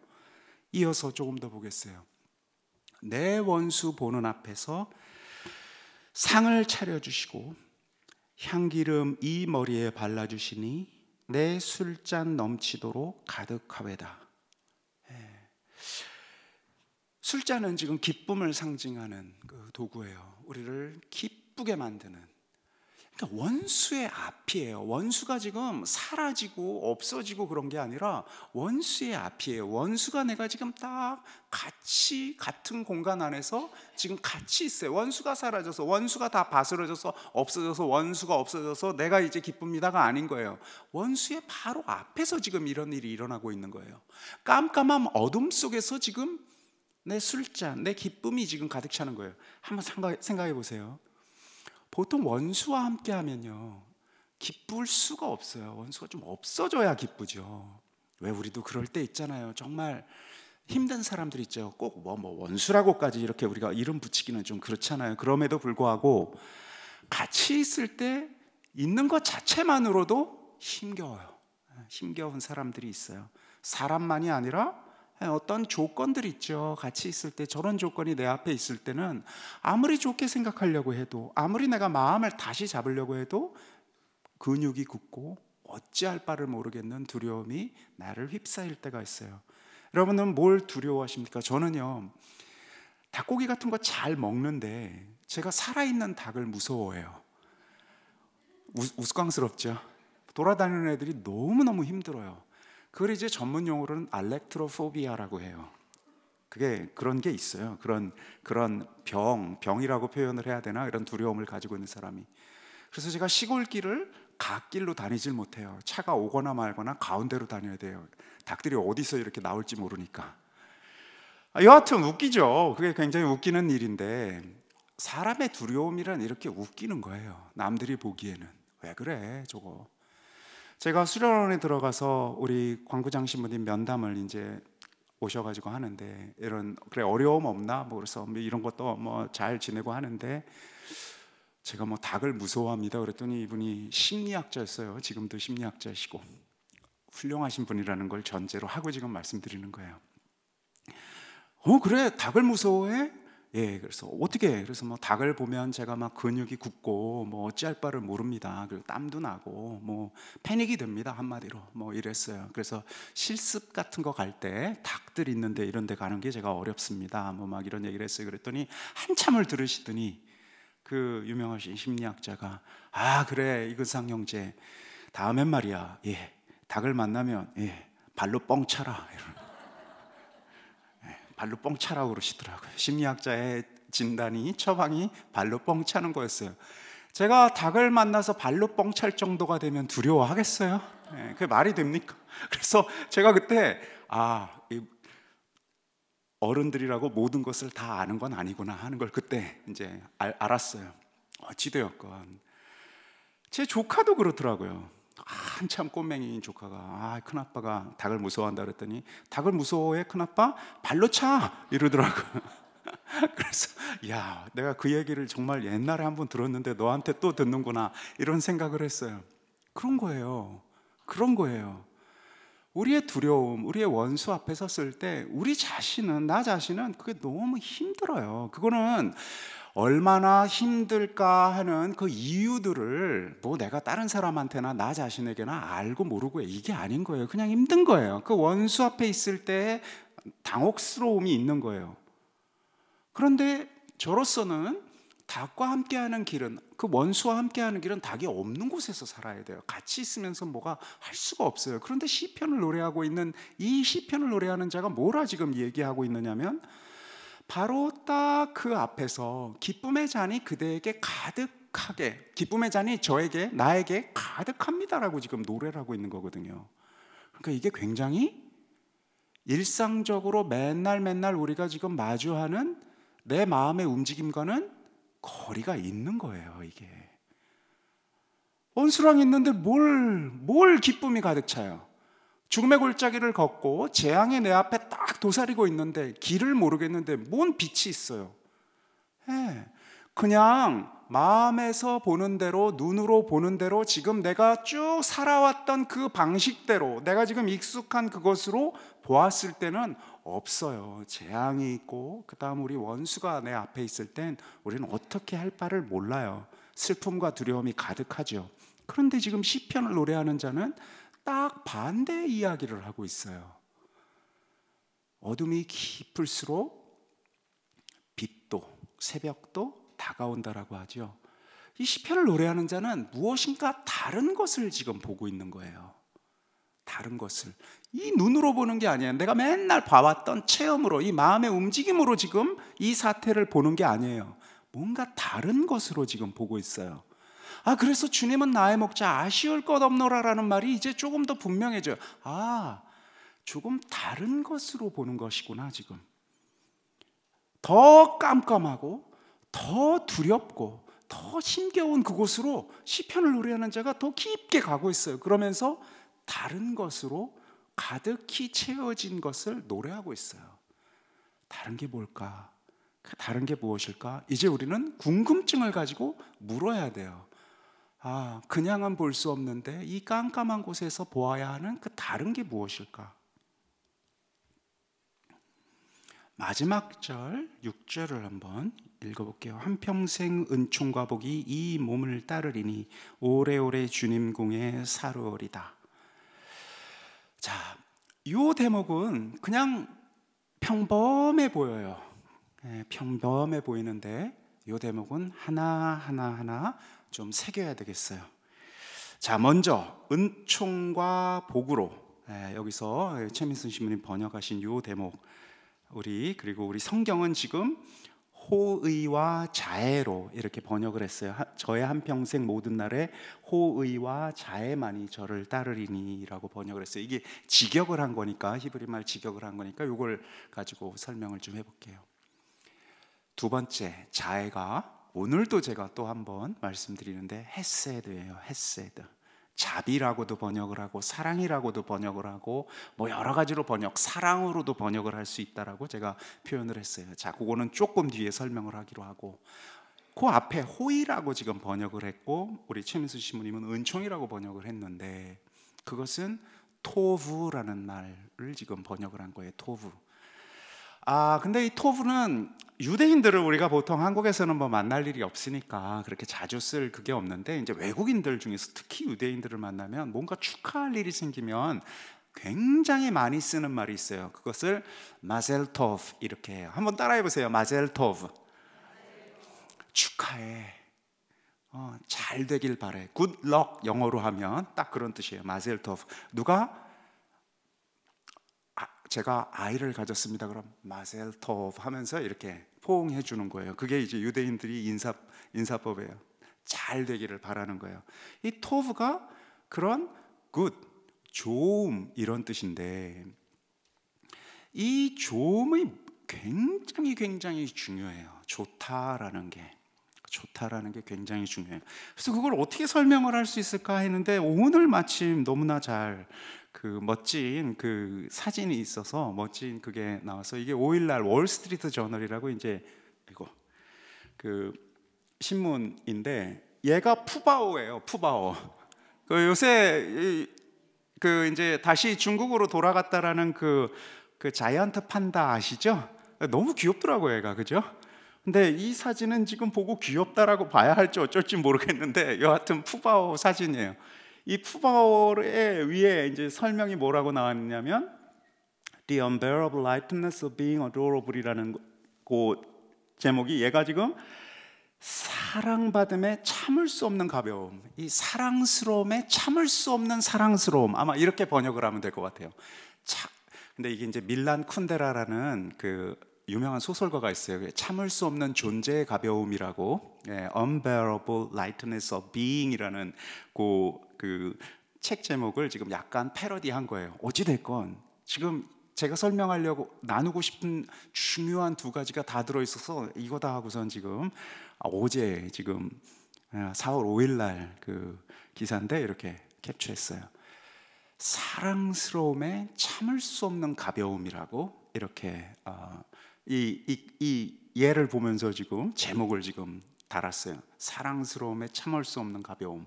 이어서 조금 더 보겠어요. 내 원수 보는 앞에서 상을 차려주시고 향기름 이 머리에 발라주시니 내 술잔 넘치도록 가득하외다. 술잔은 지금 기쁨을 상징하는 그 도구예요. 우리를 기쁘게 만드는, 그러니까 원수의 앞이에요. 원수가 지금 사라지고 없어지고 그런 게 아니라 원수의 앞이에요. 원수가 내가 지금 딱 같이 같은 공간 안에서 지금 같이 있어요. 원수가 사라져서, 원수가 다 바스러져서 없어져서, 원수가 없어져서 내가 이제 기쁩니다가 아닌 거예요. 원수의 바로 앞에서 지금 이런 일이 일어나고 있는 거예요. 깜깜한 어둠 속에서 지금 내 술잔, 내 기쁨이 지금 가득 차는 거예요. 한번 생각해 보세요. 보통 원수와 함께 하면요, 기쁠 수가 없어요. 원수가 좀 없어져야 기쁘죠. 왜 우리도 그럴 때 있잖아요. 정말 힘든 사람들 있죠. 꼭 원수라고까지 이렇게 우리가 이름 붙이기는 좀 그렇잖아요. 그럼에도 불구하고 같이 있을 때 있는 것 자체만으로도 힘겨워요. 힘겨운 사람들이 있어요. 사람만이 아니라 어떤 조건들 있죠. 같이 있을 때 저런 조건이 내 앞에 있을 때는 아무리 좋게 생각하려고 해도, 아무리 내가 마음을 다시 잡으려고 해도 근육이 굳고 어찌할 바를 모르겠는 두려움이 나를 휩싸일 때가 있어요. 여러분은 뭘 두려워하십니까? 저는요, 닭고기 같은 거 잘 먹는데 제가 살아있는 닭을 무서워해요. 우스꽝스럽죠? 돌아다니는 애들이 너무너무 힘들어요. 그걸 이제 전문 용어로는 알렉트로포비아라고 해요. 그게 그런 게 있어요. 그런 병이라고 표현을 해야 되나? 이런 두려움을 가지고 있는 사람이. 그래서 제가 시골길을 갓길로 다니질 못해요. 차가 오거나 말거나 가운데로 다녀야 돼요. 닭들이 어디서 이렇게 나올지 모르니까. 여하튼 웃기죠. 그게 굉장히 웃기는 일인데, 사람의 두려움이란 이렇게 웃기는 거예요. 남들이 보기에는. 왜 그래 저거. 제가 수련원에 들어가서 우리 광구장 신부님 면담을 이제 오셔가지고 하는데, 그래 어려움 없나? 그래서 이런 것도 잘 지내고 하는데, 제가 닭을 무서워합니다 그랬더니 이분이 심리학자였어요. 지금도 심리학자시고 훌륭하신 분이라는 걸 전제로 하고 지금 말씀드리는 거예요. 그래 닭을 무서워해? 예, 그래서 어떻게? 그래서 닭을 보면 제가 근육이 굳고 어찌할 바를 모릅니다. 그리고 땀도 나고 패닉이 됩니다. 한마디로 이랬어요. 그래서 실습 같은 거 갈 때 닭들 있는데 이런 데 가는 게 제가 어렵습니다. 막 이런 얘기를 했어요. 그랬더니 한참을 들으시더니 그 유명하신 심리학자가 그래 이근상 형제, 다음엔 말이야, 닭을 만나면 발로 뻥 차라. 발로 뻥 차라고 그러시더라고요. 심리학자의 진단이, 처방이 발로 뻥 차는 거였어요. 제가 닭을 만나서 발로 뻥 찰 정도가 되면 두려워하겠어요? 그게 말이 됩니까? 그래서 제가 그때 어른들이라고 모든 것을 다 아는 건 아니구나 하는 걸 그때 이제 알았어요. 어찌되었건 제 조카도 그렇더라고요. 한참 꼬맹이인 조카가 큰아빠가 닭을 무서워한다 그랬더니, 닭을 무서워해 큰아빠? 발로 차! 이러더라고요. 그래서 내가 그 얘기를 정말 옛날에 한번 들었는데 너한테 또 듣는구나 이런 생각을 했어요. 그런 거예요. 우리의 두려움, 우리의 원수 앞에 섰을 때 나 자신은 그게 너무 힘들어요. 그거는 얼마나 힘들까 하는 그 이유들을 내가 다른 사람한테나 나 자신에게나 알고 모르고 이게 아닌 거예요. 그냥 힘든 거예요. 그 원수 앞에 있을 때 당혹스러움이 있는 거예요. 그런데 저로서는 닭과 함께하는 길은, 그 원수와 함께하는 길은 닭이 없는 곳에서 살아야 돼요. 같이 있으면서 뭐가 할 수가 없어요. 그런데 시편을 노래하고 있는 이 시편을 노래하는 자가 뭐라 지금 얘기하고 있느냐면, 바로 딱 그 앞에서 기쁨의 잔이 그대에게 가득하게, 기쁨의 잔이 나에게 가득합니다라고 지금 노래를 하고 있는 거거든요. 그러니까 이게 굉장히 일상적으로 맨날 우리가 지금 마주하는 내 마음의 움직임과는 거리가 있는 거예요. 이게 원수랑 있는데 뭘 기쁨이 가득 차요. 죽음의 골짜기를 걷고 재앙이 내 앞에 딱 도사리고 있는데 길을 모르겠는데 뭔 빛이 있어요. 그냥 마음에서 보는 대로, 눈으로 보는 대로 지금 내가 쭉 살아왔던 그 방식대로, 내가 지금 익숙한 그것으로 보았을 때는 없어요. 재앙이 있고 그 다음 우리 원수가 내 앞에 있을 땐 우리는 어떻게 할 바를 몰라요. 슬픔과 두려움이 가득하죠. 그런데 지금 시편을 노래하는 자는 딱 반대의 이야기를 하고 있어요. 어둠이 깊을수록 빛도 새벽도 다가온다라고 하죠. 이 시편을 노래하는 자는 무엇인가 다른 것을 지금 보고 있는 거예요. 다른 것을. 이 눈으로 보는 게 아니에요. 내가 맨날 봐왔던 체험으로, 이 마음의 움직임으로 지금 이 사태를 보는 게 아니에요. 뭔가 다른 것으로 지금 보고 있어요. 그래서 주님은 나의 목자, 아쉬울 것 없노라라는 말이 이제 조금 더 분명해져요. 조금 다른 것으로 보는 것이구나. 지금 더 깜깜하고 더 두렵고 더 힘겨운 그곳으로 시편을 노래하는 자가 더 깊게 가고 있어요. 그러면서 다른 것으로 가득히 채워진 것을 노래하고 있어요. 다른 게 뭘까? 다른 게 무엇일까? 이제 우리는 궁금증을 가지고 물어야 돼요. 그냥은 볼 수 없는데 이 깜깜한 곳에서 보아야 하는 그 다른 게 무엇일까? 마지막 절 6절을 한번 읽어볼게요. 한평생 은총과 복이 이 몸을 따르리니 오래오래 주님 궁에 사루오리다. 자, 이 대목은 그냥 평범해 보여요. 평범해 보이는데 이 대목은 하나 좀 새겨야 되겠어요. 자, 먼저 은총과 복으로, 여기서 최민순 신부님 번역하신 이 대목, 그리고 우리 성경은 지금 호의와 자애로 이렇게 번역을 했어요. 저의 한평생 모든 날에 호의와 자애만이 저를 따르리니 라고 번역을 했어요. 이게 직역을 한 거니까, 히브리 말 직역을 한 거니까 이걸 가지고 설명을 좀 해볼게요. 두 번째, 자애가 오늘도 제가 또 한번 말씀드리는데 헤세드예요. 헤세드. 자비라고도 번역을 하고 사랑이라고도 번역을 하고 뭐 여러 가지로 사랑으로도 번역을 할 수 있다라고 제가 표현을 했어요. 자, 그거는 조금 뒤에 설명을 하기로 하고, 그 앞에 호의라고 지금 번역을 했고 우리 최민수 신부님은 은총이라고 번역을 했는데, 그것은 토브라는 말을 지금 번역을 한 거예요. 토브. 근데 이 토브는 유대인들을 우리가 보통 한국에서는 뭐 만날 일이 없으니까 그렇게 자주 쓸 그게 없는데, 이제 외국인들 중에서 특히 유대인들을 만나면 뭔가 축하할 일이 생기면 굉장히 많이 쓰는 말이 있어요. 그것을 마젤 토브 이렇게 해요. 한번 따라해 보세요. 마젤 토브. 축하해. 잘 되길 바래. 굿 럭 영어로 하면 딱 그런 뜻이에요. 마젤 토브. 제가 아이를 가졌습니다. 그럼 마젤 토브 하면서 이렇게 포옹해 주는 거예요. 그게 이제 유대인들이 인사법이에요. 잘 되기를 바라는 거예요. 이 토브가 그런 굿, 좋음 이런 뜻인데, 이 좋음이 굉장히 중요해요. 좋다라는 게 굉장히 중요해요. 그래서 그걸 어떻게 설명을 할 수 있을까 했는데, 오늘 마침 너무나 잘 멋진 사진이 있어서 멋진 그게 나와서, 이게 5일날 월스트리트 저널이라고 이제 이거 신문인데, 얘가 푸바오예요. 푸바오. 요새 이제 다시 중국으로 돌아갔다라는 그 자이언트 판다 아시죠? 너무 귀엽더라고요, 얘가. 그죠? 근데 이 사진은 지금 보고 귀엽다라고 봐야 할지 어쩔지 모르겠는데, 여하튼 푸바오 사진이에요. 이 푸바오의 위에 이제 설명이 뭐라고 나왔냐면 The unbearable lightness of being adorable이라는 그 제목이, 얘가 지금 사랑받음에 참을 수 없는 가벼움, 이 사랑스러움에 참을 수 없는 사랑스러움, 아마 이렇게 번역을 하면 될 것 같아요. 근데 이게 이제 밀란 쿤데라라는 유명한 소설가가 있어요. 참을 수 없는 존재의 가벼움이라고, Unbearable Lightness of Being이라는 그 책 제목을 지금 약간 패러디한 거예요. 어찌됐건 지금 제가 설명하려고 나누고 싶은 중요한 두 가지가 다 들어있어서 이거다 하고선 지금 어제 지금 4월 5일 날 기사인데 이렇게 캡처했어요. 사랑스러움에 참을 수 없는 가벼움이라고, 이렇게 이 예를 보면서 지금 제목을 지금 달았어요. 사랑스러움에 참을 수 없는 가벼움.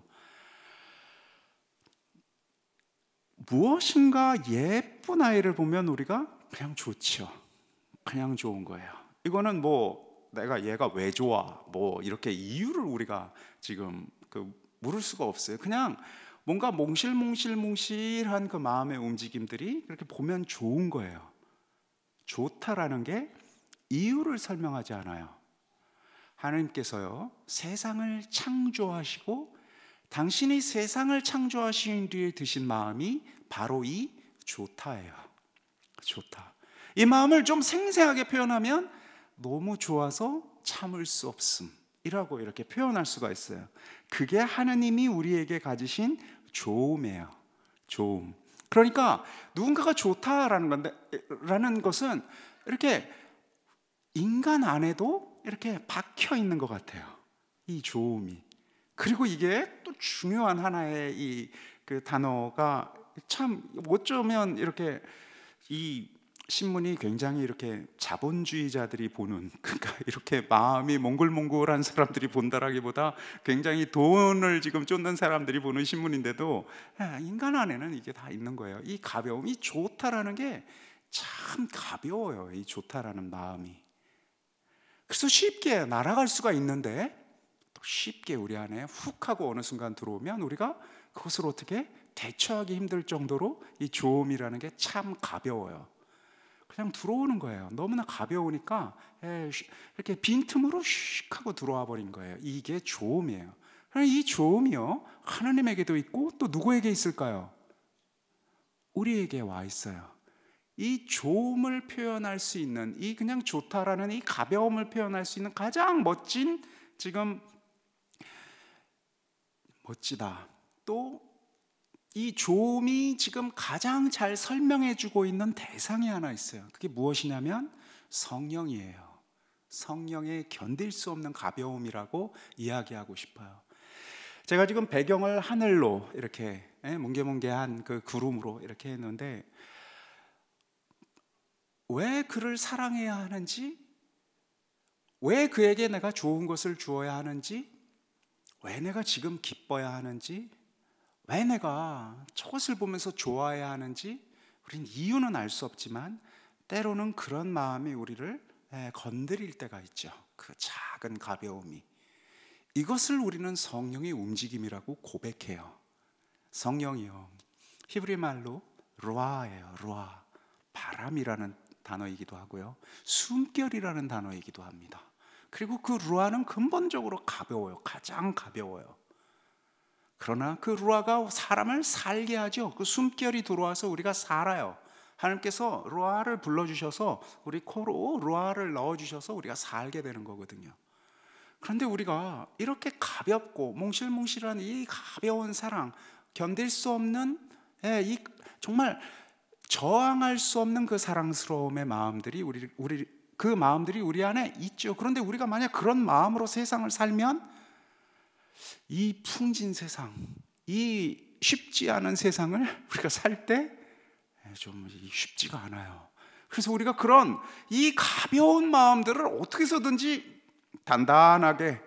무엇인가 예쁜 아이를 보면 우리가 그냥 좋죠. 그냥 좋은 거예요. 이거는 뭐 내가 얘가 왜 좋아 뭐 이렇게 이유를 우리가 지금 물을 수가 없어요. 그냥 뭔가 몽실몽실한 그 마음의 움직임들이 그렇게 보면 좋은 거예요. 좋다라는 게 이유를 설명하지 않아요. 하나님께서요, 세상을 창조하시고 당신이 세상을 창조하신 뒤에 드신 마음이 바로 이 좋다예요. 좋다. 이 마음을 좀 생생하게 표현하면 너무 좋아서 참을 수 없음이라고 이렇게 표현할 수가 있어요. 그게 하나님이 우리에게 가지신 좋음이에요. 좋음. 그러니까 누군가가 좋다라는 것은 이렇게 인간 안에도 이렇게 박혀 있는 것 같아요. 이 좋음이. 그리고 이게 또 중요한 하나의 이 그 단어가 참 어쩌면 이렇게 이 신문이 굉장히 이렇게 자본주의자들이 보는, 그러니까 이렇게 마음이 몽글몽글한 사람들이 본다라기보다 굉장히 돈을 지금 쫓는 사람들이 보는 신문인데도 인간 안에는 이게 다 있는 거예요. 이 가벼움이 좋다라는 게 참 가벼워요. 이 좋다라는 마음이. 그래서 쉽게 날아갈 수가 있는데 또 쉽게 우리 안에 훅 하고 어느 순간 들어오면 우리가 그것을 어떻게 대처하기 힘들 정도로 이 좋음이라는 게 참 가벼워요. 그냥 들어오는 거예요. 너무나 가벼우니까 이렇게 빈틈으로 슉 하고 들어와 버린 거예요. 이게 좋음이에요. 이 좋음이요, 하나님에게도 있고 또 누구에게 있을까요? 우리에게 와 있어요. 이 좋음을 표현할 수 있는, 이 그냥 좋다라는 이 가벼움을 표현할 수 있는 가장 멋진, 지금 멋지다, 또 이 좋음이 지금 가장 잘 설명해 주고 있는 대상이 하나 있어요. 그게 무엇이냐면 성령이에요. 성령의 견딜 수 없는 가벼움이라고 이야기하고 싶어요. 제가 지금 배경을 하늘로 이렇게 뭉게뭉게한 그 구름으로 이렇게 했는데, 왜 그를 사랑해야 하는지, 왜 그에게 내가 좋은 것을 주어야 하는지, 왜 내가 지금 기뻐야 하는지, 왜 내가 저것을 보면서 좋아해야 하는지 우린 이유는 알 수 없지만 때로는 그런 마음이 우리를 건드릴 때가 있죠. 그 작은 가벼움이. 이것을 우리는 성령의 움직임이라고 고백해요. 성령이요, 히브리 말로 루아예요. 루아. 바람이라는 단어이기도 하고요, 숨결이라는 단어이기도 합니다. 그리고 그 루아는 근본적으로 가벼워요. 가장 가벼워요. 그러나 그 루아가 사람을 살게 하죠. 그 숨결이 들어와서 우리가 살아요. 하나님께서 루아를 불러주셔서 우리 코로 루아를 넣어주셔서 우리가 살게 되는 거거든요. 그런데 우리가 이렇게 가볍고 몽실몽실한 이 가벼운 사랑, 견딜 수 없는 이 정말 저항할 수 없는 그 사랑스러움의 마음들이 그 마음들이 우리 안에 있죠. 그런데 우리가 만약 그런 마음으로 세상을 살면 이 풍진 세상, 이 쉽지 않은 세상을 우리가 살 때 좀 쉽지가 않아요. 그래서 우리가 그런 이 가벼운 마음들을 어떻게 해서든지 단단하게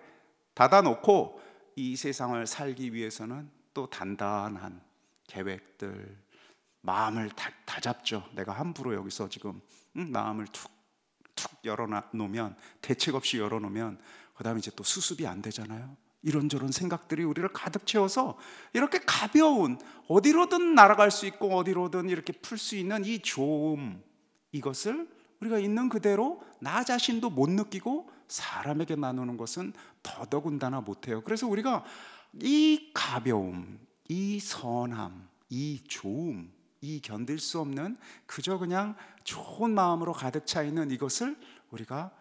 닫아놓고 이 세상을 살기 위해서는 또 단단한 계획들, 마음을 다 잡죠. 내가 함부로 여기서 지금 마음을 툭 열어놓으면, 대책 없이 열어놓으면 그 다음에 이제 또 수습이 안 되잖아요. 이런저런 생각들이 우리를 가득 채워서 이렇게 가벼운, 어디로든 날아갈 수 있고 어디로든 이렇게 풀 수 있는 이 좋음, 이것을 우리가 있는 그대로 나 자신도 못 느끼고 사람에게 나누는 것은 더더군다나 못해요. 그래서 우리가 이 가벼움, 이 선함, 이 좋음, 이 견딜 수 없는 그저 그냥 좋은 마음으로 가득 차 있는 이것을 우리가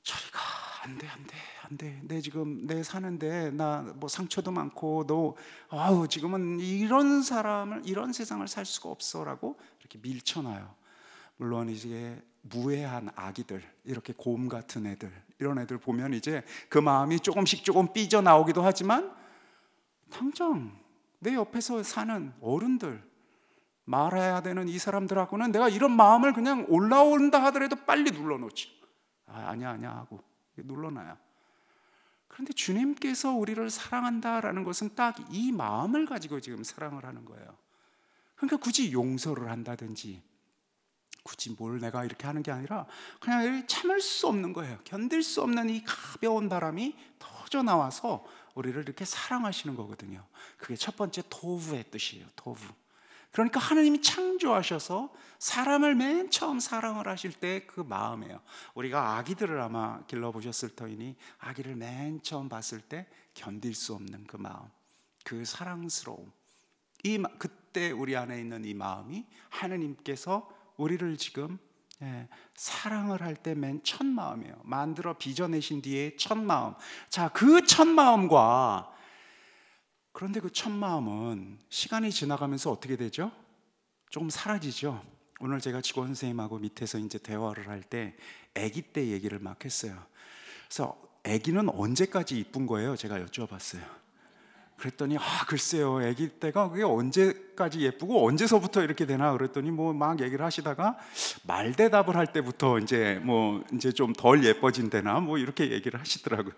저리 가, 안 돼. 내 지금 내 사는데 나 뭐 상처도 많고 너 지금은 이런 세상을 살 수가 없어라고 이렇게 밀쳐놔요. 물론 이제 무해한 아기들, 이렇게 곰 같은 애들, 이런 애들 보면 이제 그 마음이 조금씩 조금 삐져 나오기도 하지만 당장 내 옆에서 사는 어른들, 말해야 되는 이 사람들하고는 내가 이런 마음을 그냥 올라온다 하더라도 빨리 눌러놓지. 아니야 하고 눌러놔요. 그런데 주님께서 우리를 사랑한다라는 것은 딱 이 마음을 가지고 지금 사랑을 하는 거예요. 그러니까 굳이 용서를 한다든지 굳이 뭘 내가 이렇게 하는 게 아니라 그냥 참을 수 없는 거예요. 견딜 수 없는 이 가벼운 바람이 터져 나와서 우리를 이렇게 사랑하시는 거거든요. 그게 첫 번째 토부의 뜻이에요. 토부. 그러니까 하나님이 창조하셔서 사람을 맨 처음 사랑을 하실 때 그 마음이에요. 우리가 아기들을 아마 길러보셨을 터이니 아기를 맨 처음 봤을 때 견딜 수 없는 그 마음, 그 사랑스러움, 그때 우리 안에 있는 이 마음이 하나님께서 우리를 지금 사랑을 할 때 맨 첫 마음이에요. 만들어 빚어내신 뒤에 첫 마음. 자, 그 첫 마음과, 그런데 그 첫 마음은 시간이 지나가면서 어떻게 되죠? 조금 사라지죠. 오늘 제가 직원 선생님하고 밑에서 이제 대화를 할 때 아기 때 얘기를 막 했어요. 그래서 아기는 언제까지 이쁜 거예요? 제가 여쭤봤어요. 그랬더니 글쎄요, 아기 때가 그게 언제까지 예쁘고 언제서부터 이렇게 되나 그랬더니 뭐 막 얘기를 하시다가 말대답을 할 때부터 이제 좀 덜 예뻐진대나 뭐 이렇게 얘기를 하시더라고요.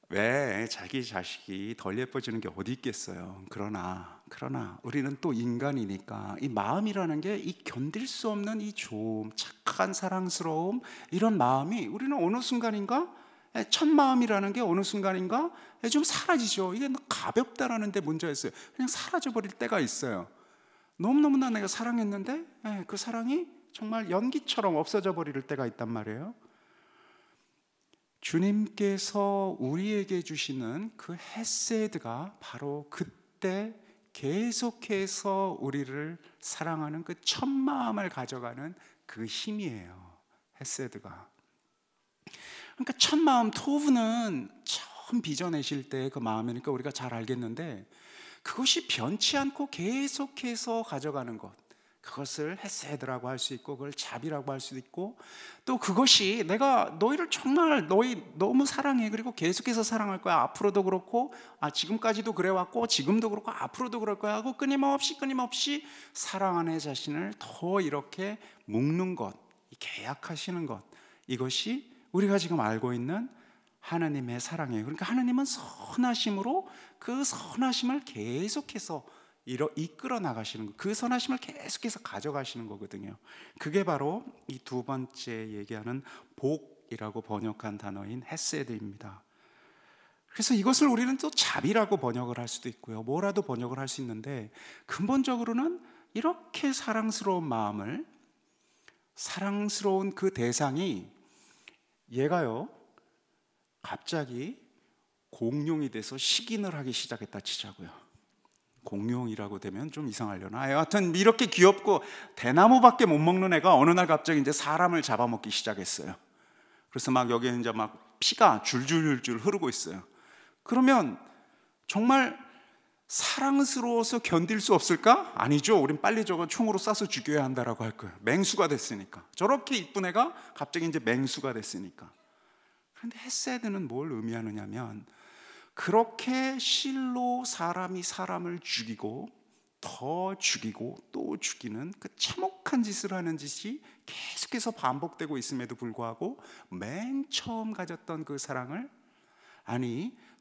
왜 자기 자식이 덜 예뻐지는 게 어디 있겠어요. 그러나 우리는 또 인간이니까 이 마음이라는 게 이 견딜 수 없는 이 좋음, 착한 사랑스러움, 이런 마음이 우리는 어느 순간인가, 첫 마음이라는 게 어느 순간인가 좀 사라지죠. 이게 가볍다라는 데 문제였어요. 그냥 사라져버릴 때가 있어요. 너무너무나 내가 사랑했는데 그 사랑이 정말 연기처럼 없어져 버릴 때가 있단 말이에요. 주님께서 우리에게 주시는 그 헤세드가 바로 그때 계속해서 우리를 사랑하는 그 첫 마음을 가져가는 그 힘이에요. 헤세드가. 그러니까 첫 마음, 토브는 처음 빚어내실 때 그 마음이니까 우리가 잘 알겠는데, 그것이 변치 않고 계속해서 가져가는 것, 그것을 헤세드라고 할 수 있고, 그걸 자비라고 할 수도 있고, 또 그것이 내가 너희를 정말 너무 사랑해, 그리고 계속해서 사랑할 거야, 앞으로도 그렇고 지금까지도 그래왔고 지금도 그렇고 앞으로도 그럴 거야 하고 끊임없이 사랑하는 내 자신을 더 이렇게 묶는 것, 계약하시는 것, 이것이 우리가 지금 알고 있는 하나님의 사랑이에요. 그러니까 하나님은 선하심으로 그 선하심을 계속해서 이끌어 나가시는 거, 그 선하심을 계속해서 가져가시는 거거든요. 그게 바로 이 두 번째 얘기하는 복이라고 번역한 단어인 헤세드입니다. 그래서 이것을 우리는 또 자비라고 번역을 할 수도 있고요, 뭐라도 번역을 할 수 있는데, 근본적으로는 이렇게 사랑스러운 마음을, 사랑스러운 그 대상이 얘가요 갑자기 공룡이 돼서 식인을 하기 시작했다 치자고요. 공룡이라고 되면 좀 이상하려나? 여하튼 이렇게 귀엽고 대나무밖에 못 먹는 애가 어느 날 갑자기 이제 사람을 잡아먹기 시작했어요. 그래서 막 여기에 이제 막 피가 줄줄줄 흐르고 있어요. 그러면 정말 사랑스러워서 견딜 수 없을까? 아니죠. 우린 빨리 저거 총으로 쏴서 죽여야 한다라고 할 거예요. 맹수가 됐으니까. 저렇게 이쁜 애가 갑자기 이제 맹수가 됐으니까. 그런데 헤세드는 뭘 의미하느냐면, 그렇게 실로 사람이 사람을 죽이고 더 죽이고 또 죽이는 그 참혹한 짓을 하는 짓이 계속해서 반복되고 있음에도 불구하고 맨 처음 가졌던 그 사랑을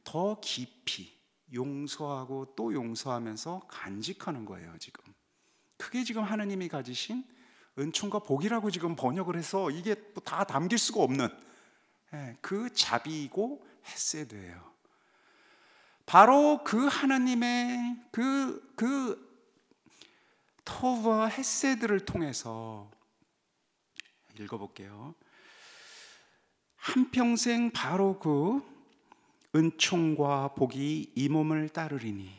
더 깊이 용서하고 또 용서하면서 간직하는 거예요. 지금 그게 지금 하나님이 가지신 은총과 복이라고 지금 번역을 해서 이게 다 담길 수가 없는 그 자비이고 헤세드예요. 바로 그 하나님의 그 토브와 헤세드를 통해서 읽어볼게요. 한평생 바로 그 은총과 복이 이 몸을 따르리니,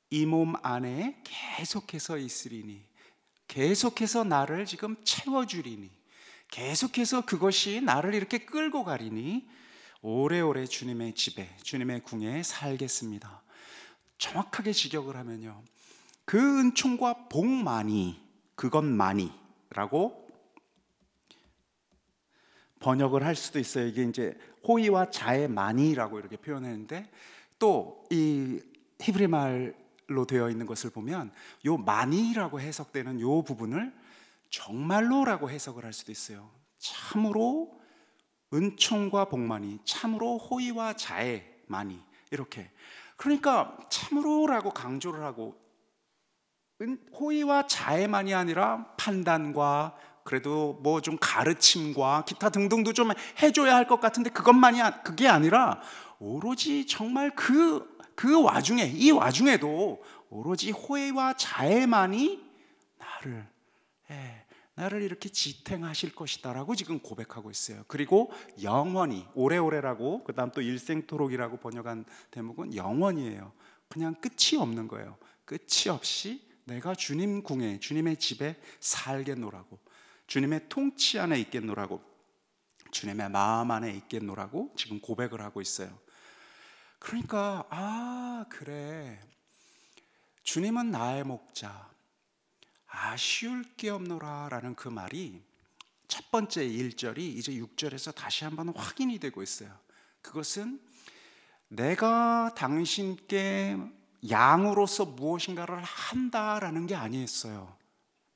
이 몸 안에 계속해서 있으리니, 계속해서 나를 지금 채워주리니, 계속해서 그것이 나를 이렇게 끌고 가리니 오래오래 주님의 집에, 주님의 궁에 살겠습니다. 정확하게 직역을 하면요, 그 은총과 복만이, 그것만이라고 번역을 할 수도 있어요. 이게 이제 호의와 자애만이라고 이렇게 표현했는데, 또 이 히브리 말로 되어 있는 것을 보면 요 만이라고 해석되는 요 부분을 정말로라고 해석을 할 수도 있어요. 참으로 은총과 복만이, 참으로 호의와 자애만이, 이렇게. 그러니까 참으로라고 강조를 하고, 호의와 자애만이 아니라 판단과 그래도 뭐 좀 가르침과 기타 등등도 좀 해줘야 할 것 같은데 그게 아니라 오로지 정말 그 와중에, 이 와중에도 오로지 호의와 자애만이 나를 이렇게 지탱하실 것이다라고 지금 고백하고 있어요. 그리고 영원히, 오래오래라고, 그 다음 또 일생토록이라고 번역한 대목은 영원이에요. 그냥 끝이 없는 거예요. 끝이 없이 내가 주님 궁에, 주님의 집에 살겠노라고, 주님의 통치 안에 있겠노라고, 주님의 마음 안에 있겠노라고 지금 고백을 하고 있어요. 그러니까 그래, 주님은 나의 목자, 아쉬울 게 없노라 라는 그 말이 첫 번째 1절이 이제 6절에서 다시 한번 확인이 되고 있어요. 그것은 내가 당신께 양으로서 무엇인가를 한다라는 게 아니었어요.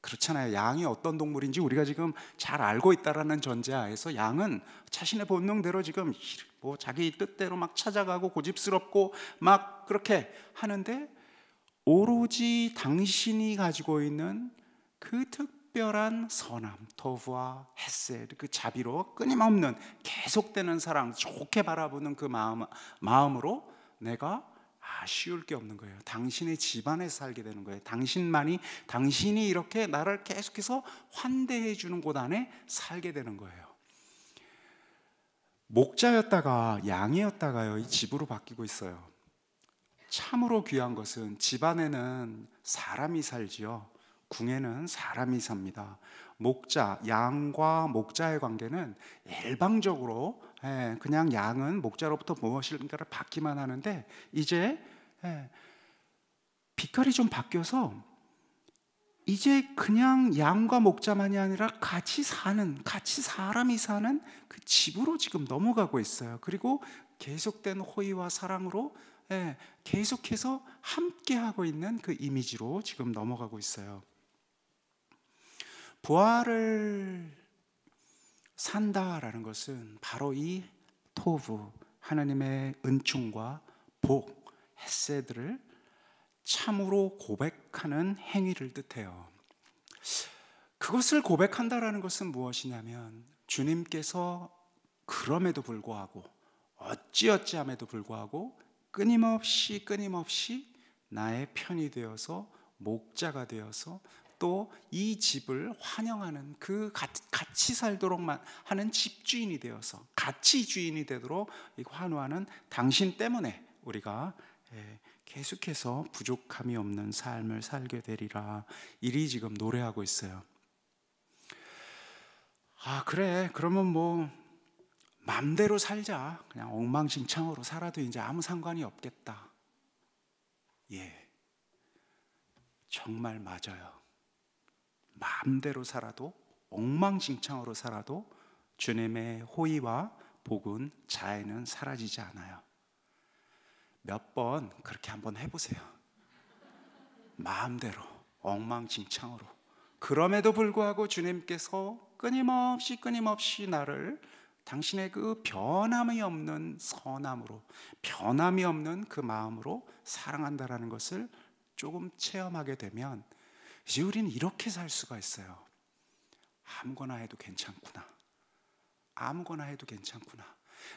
그렇잖아요. 양이 어떤 동물인지 우리가 지금 잘 알고 있다라는 전제하에서 양은 자신의 본능대로 지금 뭐 자기 뜻대로 막 찾아가고 고집스럽고 막 그렇게 하는데, 오로지 당신이 가지고 있는 그 특별한 선함, 토브와 헤세드, 그 자비로 끊임없는 계속되는 사랑, 좋게 바라보는 그 마음으로 내가 아쉬울 게 없는 거예요. 당신의 집안에서 살게 되는 거예요. 당신이 이렇게 나를 계속해서 환대해 주는 곳 안에 살게 되는 거예요. 목자였다가 양이었다가요, 이 집으로 바뀌고 있어요. 참으로 귀한 것은 집안에는 사람이 살지요, 궁에는 사람이 삽니다. 양과 목자의 관계는 일방적으로 그냥 양은 목자로부터 무엇인가를 받기만 하는데, 이제 빛깔이 좀 바뀌어서 이제 그냥 양과 목자만이 아니라 같이 사람이 사는 그 집으로 지금 넘어가고 있어요. 그리고 계속된 호의와 사랑으로 계속해서 함께하고 있는 그 이미지로 지금 넘어가고 있어요. 부활을 산다라는 것은 바로 이 토브, 하나님의 은총과 복, 헤세드를 참으로 고백하는 행위를 뜻해요. 그것을 고백한다라는 것은 무엇이냐면, 주님께서 그럼에도 불구하고, 어찌어찌함에도 불구하고 끊임없이 나의 편이 되어서, 목자가 되어서, 또 이 집을 환영하는, 그 같이 살도록만 하는 집주인이 되어서, 같이 주인이 되도록 환호하는 당신 때문에 우리가 계속해서 부족함이 없는 삶을 살게 되리라, 이리 지금 노래하고 있어요. 그래, 그러면 뭐 맘대로 살자, 그냥 엉망진창으로 살아도 이제 아무 상관이 없겠다. 정말 맞아요. 마음대로 살아도, 엉망진창으로 살아도 주님의 호의와 복은, 자애는 사라지지 않아요. 몇 번 그렇게 한번 해보세요. 마음대로 엉망진창으로. 그럼에도 불구하고 주님께서 끊임없이 나를 당신의 그 변함이 없는 선함으로, 변함이 없는 그 마음으로 사랑한다라는 것을 조금 체험하게 되면, 이제 우리는 이렇게 살 수가 있어요. 아무거나 해도 괜찮구나.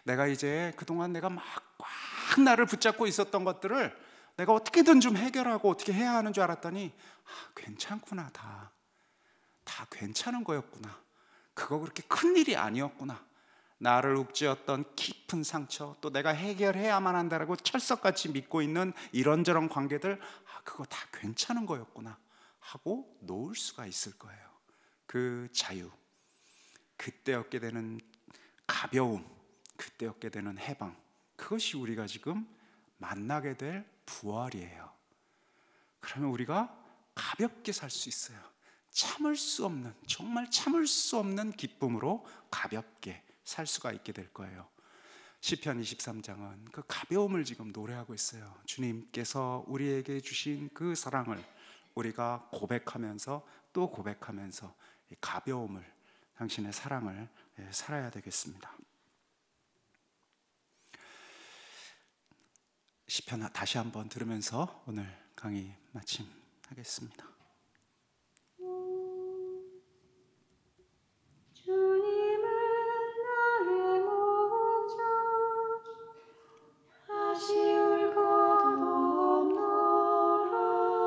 내가 이제 그동안 내가 막 꽉 나를 붙잡고 있었던 것들을 내가 어떻게든 좀 해결하고 어떻게 해야 하는 줄 알았더니, 괜찮구나. 다 괜찮은 거였구나. 그거 그렇게 큰 일이 아니었구나. 나를 욱죄었던 깊은 상처, 또 내가 해결해야만 한다라고 철석같이 믿고 있는 이런저런 관계들, 그거 다 괜찮은 거였구나 하고 놓을 수가 있을 거예요. 그 자유, 그때 얻게 되는 가벼움, 그때 얻게 되는 해방, 그것이 우리가 지금 만나게 될 부활이에요. 그러면 우리가 가볍게 살 수 있어요. 정말 참을 수 없는 기쁨으로 가볍게 살 수가 있게 될 거예요. 시편 23장은 그 가벼움을 지금 노래하고 있어요. 주님께서 우리에게 주신 그 사랑을 우리가 고백하면서 또 고백하면서 이 가벼움을, 당신의 사랑을 살아야 되겠습니다. 시편 다시 한번 들으면서 오늘 강의 마침하겠습니다. 주님은 나의 목자, 아쉬울 것도 없노라.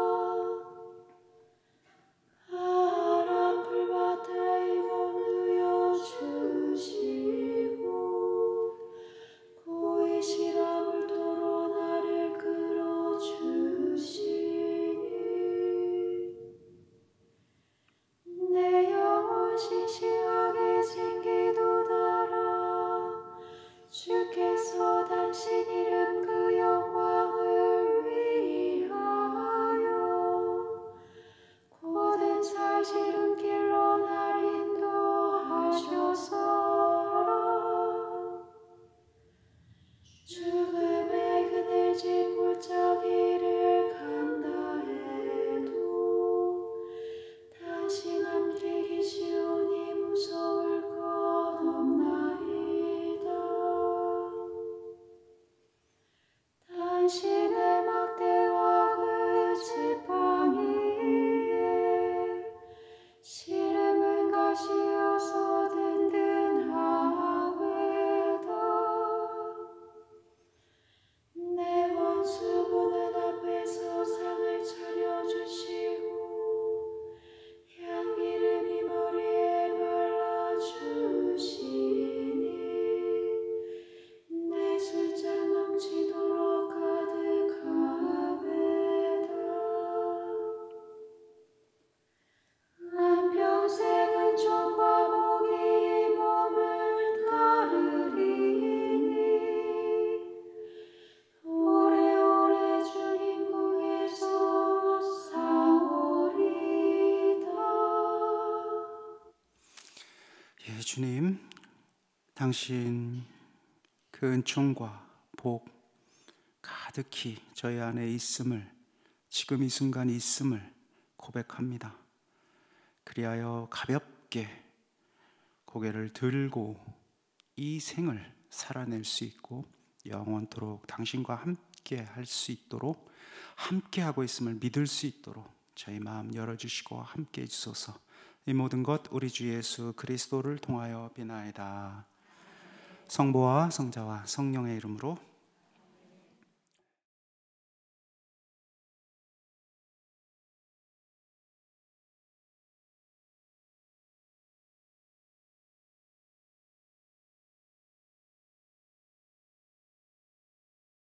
주님, 당신 그 은총과 복 가득히 저희 안에 있음을, 지금 이 순간 있음을 고백합니다. 그리하여 가볍게 고개를 들고 이 생을 살아낼 수 있고 영원토록 당신과 함께 할 수 있도록, 함께 하고 있음을 믿을 수 있도록 저희 마음 열어주시고 함께 해주소서. 이 모든 것 우리 주 예수 그리스도를 통하여 비나이다. 성부와 성자와 성령의 이름으로